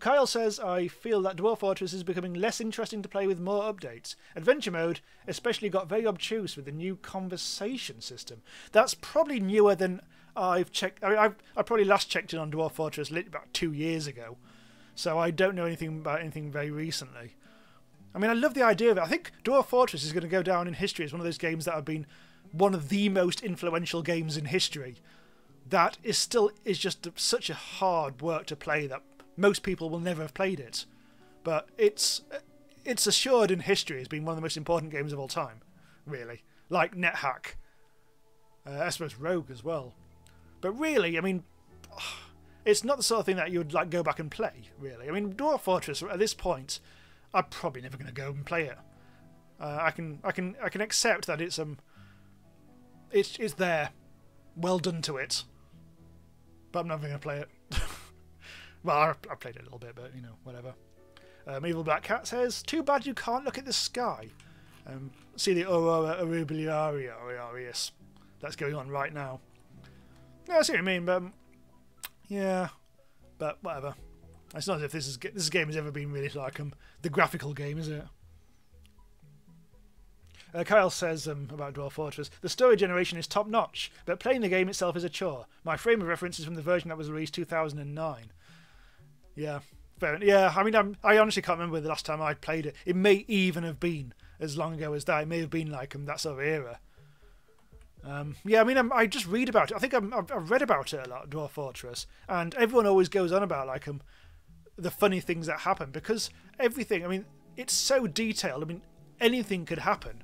Kyle says, I feel that Dwarf Fortress is becoming less interesting to play with more updates. Adventure mode especially got very obtuse with the new conversation system. That's probably newer than I've checked. I probably last checked in on Dwarf Fortress about 2 years ago. So I don't know anything about anything very recently. I mean, I love the idea of it. I think Dwarf Fortress is going to go down in history as one of those games that have been one of the most influential games in history. That is just such a hard work to play that most people will never have played it, but it's assured in history as being one of the most important games of all time, really. Like NetHack, I suppose Rogue as well. But really, I mean, it's not the sort of thing that you'd like go back and play. Really, I mean, Dwarf Fortress at this point, I'm probably never going to go and play it. I can accept that it's there, well done to it, but I'm never going to play it. Well, I played it a little bit, but, you know, whatever. Evil Black Cat says, too bad you can't look at the sky. See the Aurora Aureolius that's going on right now. Yeah, I see what you mean, but... yeah, but whatever. It's not as if this game has ever been really like the graphical game, is it? Kyle says about Dwarf Fortress, the story generation is top-notch, but playing the game itself is a chore. My frame of reference is from the version that was released 2009. Yeah, fair enough. Yeah, I mean, I honestly can't remember the last time I played it. It may even have been as long ago as that. It may have been like that sort of era. Yeah, I mean, I just read about it. I think I've read about it a lot, Dwarf Fortress, and everyone always goes on about like the funny things that happen because everything. I mean, it's so detailed. I mean, anything could happen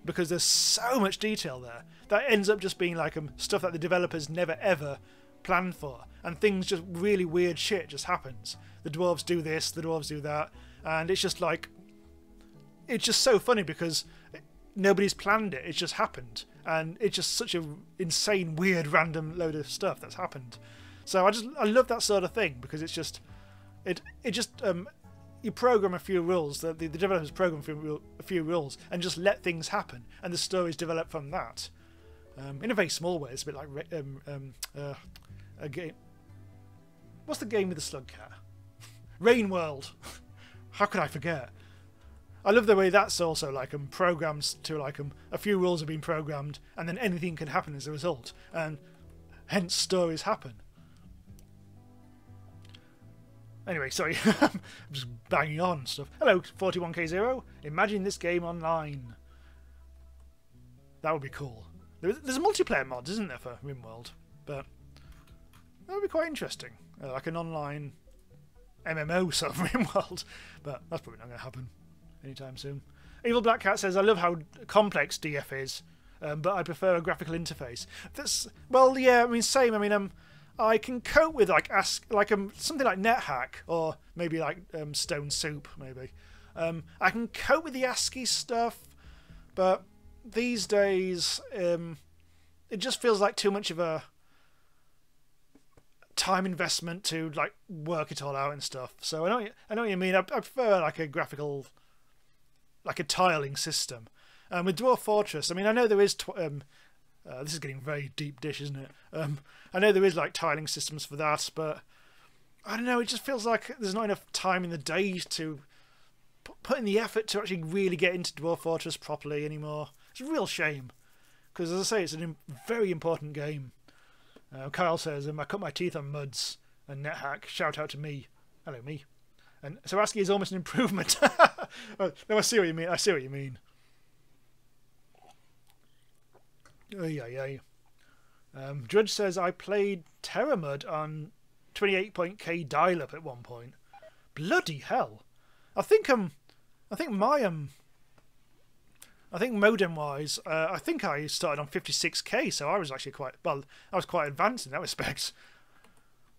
because there's so much detail there that ends up just being like stuff that the developers never ever planned for, and things just really weird shit just happens. The dwarves do this, the dwarves do that, and it's just like, it's just so funny because nobody's planned it. It's just happened, and it's just such a insane, weird, random load of stuff that's happened. So I love that sort of thing because it's just it just you program a few rules, the developers program a few rules, and just let things happen, and the stories develop from that. In a very small way, it's a bit like a game. What's the game with the slug cat? RimWorld. How could I forget? I love the way that's also like programs to like a few rules have been programmed, and then anything can happen as a result, and hence stories happen. Anyway, sorry, I'm just banging on and stuff. Hello, 41K0. Imagine this game online. That would be cool. There's a multiplayer mod, isn't there, for RimWorld? But that would be quite interesting. Like an online MMO sort of RimWorld. But that's probably not going to happen anytime soon. Evil Black Cat says, I love how complex DF is, but I prefer a graphical interface. That's, well, yeah, I mean, same. I mean, I can cope with like something like NetHack or maybe like Stone Soup, maybe. I can cope with the ASCII stuff, but these days it just feels like too much of a time investment to like work it all out and stuff. So I know what you mean. I prefer like a graphical, like a tiling system. With Dwarf Fortress, I mean, I know there is. This is getting very deep dish, isn't it? I know there is like tiling systems for that, but I don't know. It just feels like there's not enough time in the day to put in the effort to actually really get into Dwarf Fortress properly anymore. It's a real shame, because as I say, it's a very important game. Kyle says, I cut my teeth on Muds and NetHack. Shout out to me. Hello, me. And so ASCII is almost an improvement. No, I see what you mean. I see what you mean. Oh, yeah. Drudge says, I played TerraMud on 28.k dial-up at one point. Bloody hell. I think modem-wise, I think I started on 56k, so I was actually quite advanced in that respect.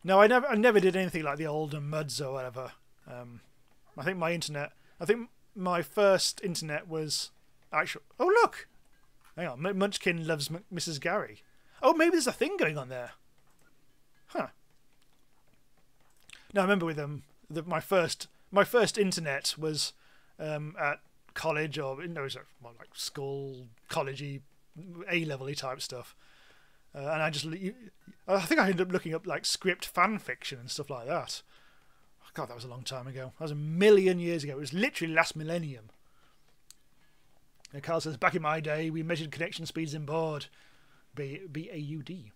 No, I never did anything like the older Muds or whatever. I think my first internet was actual. Oh look, hang on, Munchkin loves Mrs. Gary. Oh, maybe there's a thing going on there. Huh. No, I remember with my first internet was at college, or it was like school, collegey, A-level-y type stuff, and I think I ended up looking up like script fan fiction and stuff like that. God, that was a long time ago. That was a million years ago. It was literally last millennium. And Carl says, back in my day, we measured connection speeds in board. B-A-U-D.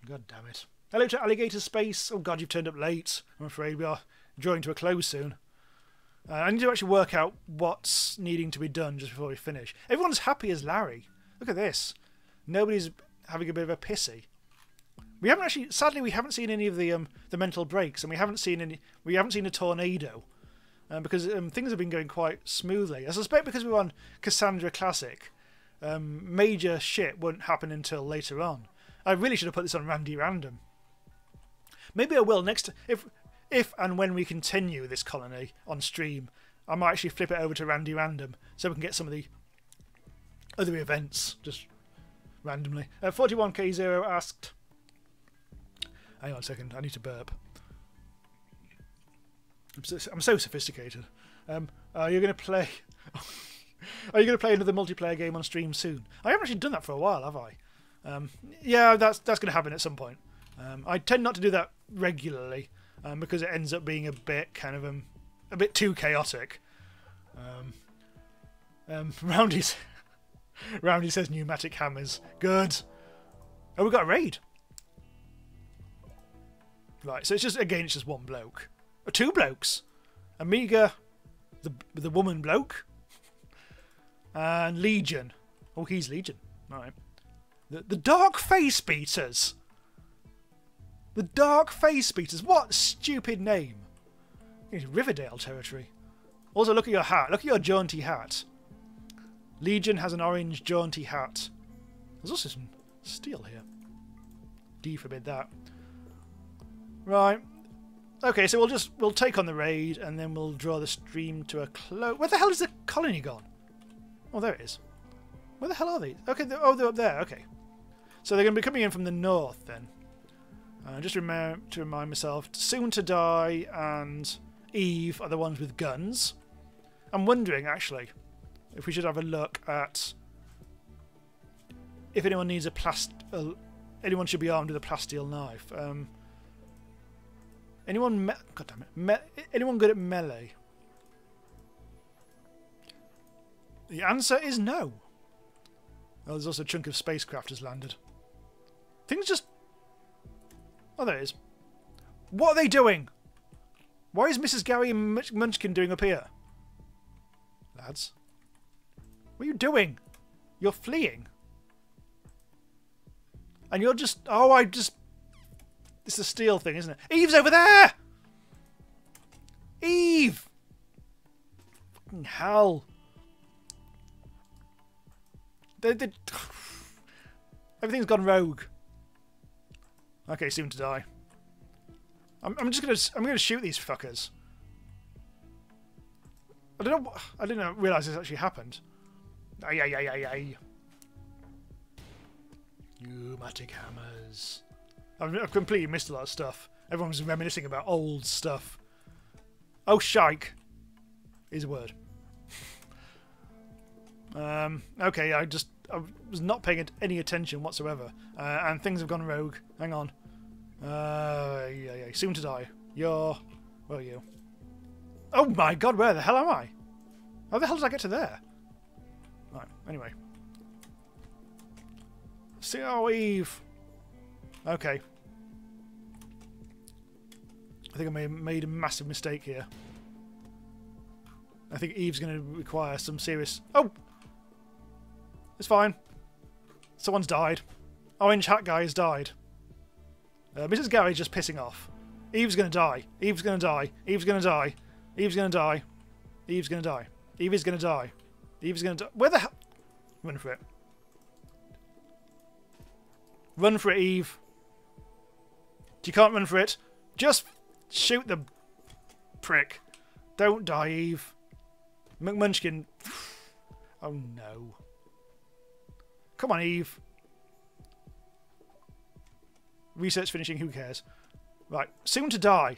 God damn it. Hello to Alligator Space. Oh God, you've turned up late. I'm afraid we are drawing to a close soon. I need to actually work out what's needing to be done just before we finish. Everyone's happy as Larry. Look at this. Nobody's having a bit of a pissy. We haven't actually, sadly, we haven't seen any of the mental breaks, and we haven't seen a tornado, because things have been going quite smoothly. I suspect because we're on Cassandra Classic, major shit won't happen until later on. I really should have put this on Randy Random. Maybe I will next. If and when we continue this colony on stream, I might actually flip it over to Randy Random so we can get some of the other events just randomly. 41K0 asked. Hang on a second, I need to burp. I'm so sophisticated. Are you going to play? Are you going to play another multiplayer game on stream soon? I haven't actually done that for a while, have I? Yeah, that's going to happen at some point. I tend not to do that regularly because it ends up being a bit kind of a bit too chaotic. Roundy says pneumatic hammers. Good. Oh, we got a raid. Right, so it's just one bloke. Or two blokes. Amiga, the woman bloke. And Legion. Oh, he's Legion. Right. The Dark Face Beaters. The Dark Face Beaters. What a stupid name. It's Riverdale territory. Also, look at your hat. Look at your jaunty hat. Legion has an orange jaunty hat. There's also some steel here. D forbid that. Right. Okay, so we'll take on the raid and then we'll draw the stream to a close. Where the hell is the colony gone? Oh, there it is. Where the hell are they? Okay, they're up there. Okay. So they're going to be coming in from the north then. Just to remind myself, Soon to Die and Eve are the ones with guns. I'm wondering, actually, if we should have a look at if anyone needs a anyone should be armed with a plasteel knife. Anyone anyone good at melee? The answer is no. Oh, there's also a chunk of spacecraft has landed. Things just... Oh, there it is. What are they doing? Why is Mrs. Gary and Munchkin doing up here? Lads. What are you doing? You're fleeing. And you're just... Oh, It's a steel thing, isn't it? Eve's over there! Eve! Fucking hell. Everything's gone rogue. Okay, soon to die. I'm gonna shoot these fuckers. I didn't realise this actually happened. Ay. Pneumatic hammers. I've completely missed a lot of stuff. Everyone's reminiscing about old stuff. Oh, shike is a word. Okay, I was not paying any attention whatsoever, and things have gone rogue. Hang on. Yeah. Soon to die. Where are you? Oh my god, where the hell am I? How the hell did I get to there? Right, anyway. See, oh, Eve. Okay. I think I made a massive mistake here. I think Eve's going to require some serious... Oh! It's fine. Someone's died. Orange hat guy has died. Mrs. Gary's just pissing off. Eve's going to die. Eve's going to die. Eve's going to die. Eve's going to die. Eve's going to die. Eve is going to die. Eve's going to die. Where the hell? Run for it. Run for it, Eve. You can't run for it. Just shoot the prick. Don't die, Eve. McMunchkin. Oh no. Come on, Eve. Research finishing, who cares? Right, soon to die.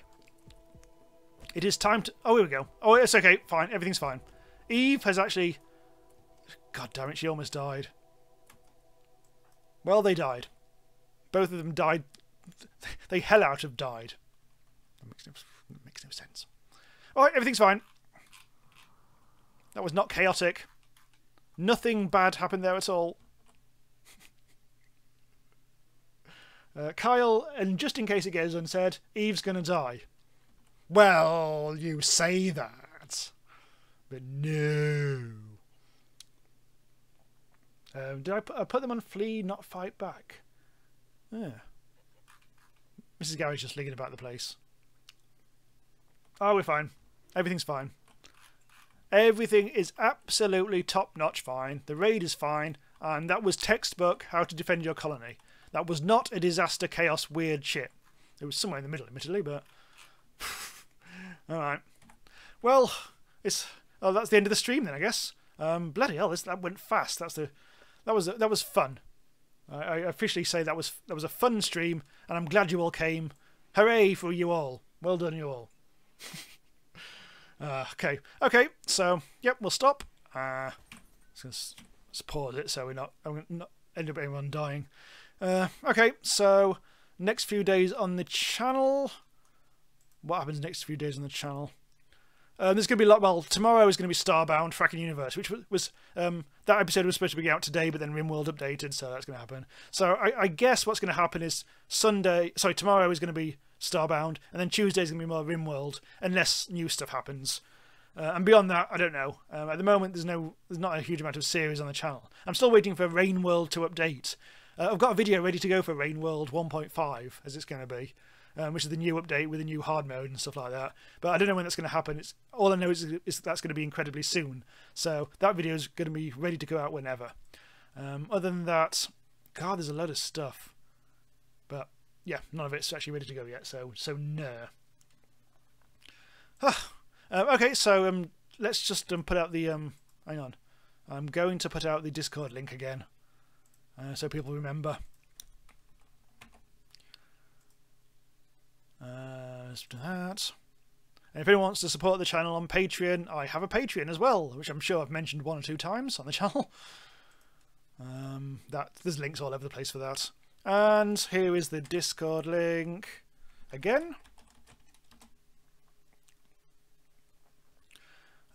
It is time to... Oh, here we go. Oh, it's okay, fine, everything's fine. Eve has actually... God damn it, she almost died. Well, they died. Both of them died. They hell out have died. That makes no sense. Alright, everything's fine. That was not chaotic. Nothing bad happened there at all. Kyle, and just in case it goes unsaid, Eve's going to die. Well, you say that. But no. Did I put them on flee, not fight back? Yeah. Mrs. Gary's just linking about the place. Oh, we're fine. Everything's fine. Everything is absolutely top-notch fine. The raid is fine. And that was textbook how to defend your colony. That was not a disaster, chaos, weird shit. It was somewhere in the middle, admittedly, but... Alright. Well, that's the end of the stream then, I guess. Bloody hell, that went fast. That was fun. I officially say that was a fun stream, and I'm glad you all came. Hooray for you all. Well done, you all. Okay, so, yep, we'll stop. Let's pause it so I'm not end up anyone dying. Okay, so next few days on the channel. What happens next few days on the channel? There's going to be a lot. Well, tomorrow is going to be Starbound, Fracking Universe, which was that episode was supposed to be out today, but then RimWorld updated, so that's going to happen. So I guess what's going to happen is tomorrow is going to be Starbound, and then Tuesday is going to be more RimWorld, unless new stuff happens. And beyond that, I don't know. At the moment, there's not a huge amount of series on the channel. I'm still waiting for RimWorld to update. I've got a video ready to go for RimWorld 1.5, as it's going to be, which is the new update with the new hard mode and stuff like that. But I don't know when that's going to happen. All I know is that's going to be incredibly soon. So that video is going to be ready to go out whenever. Other than that, God, there's a load of stuff. But yeah, none of it's actually ready to go yet. So no. Okay, so let's just put out the hang on. I'm going to put out the Discord link again, so people remember. Let's do that. And if anyone wants to support the channel on Patreon, I have a Patreon as well, which I'm sure I've mentioned 1 or 2 times on the channel. There's links all over the place for that. And here is the Discord link again.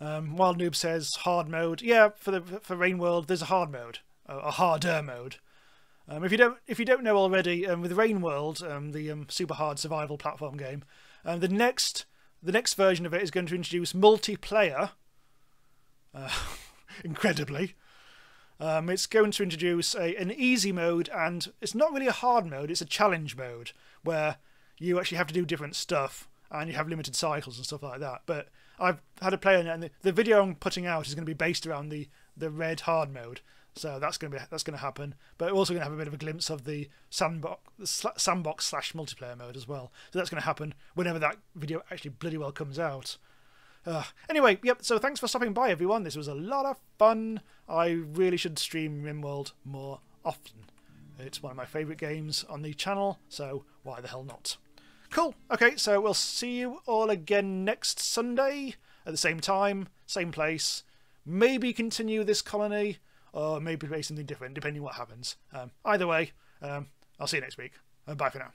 Wild Noob says hard mode. Yeah, for RimWorld, there's a hard mode, a harder mode. If you don't know already, with RimWorld, the super hard survival platform game, the next version of it is going to introduce multiplayer. Incredibly, it's going to introduce an easy mode, and it's not really a hard mode. It's a challenge mode where you actually have to do different stuff, and you have limited cycles and stuff like that. But I've had a play on it, and the video I'm putting out is going to be based around the red hard mode. So that's going to happen. But we're also going to have a bit of a glimpse of the sandbox / multiplayer mode as well. So that's going to happen whenever that video actually bloody well comes out. Anyway, yep. So thanks for stopping by, everyone. This was a lot of fun. I really should stream RimWorld more often. It's one of my favourite games on the channel, so why the hell not? Cool. Okay, so we'll see you all again next Sunday at the same time, same place. Maybe continue this colony, or maybe play something different, depending on what happens. Either way, I'll see you next week. Bye for now.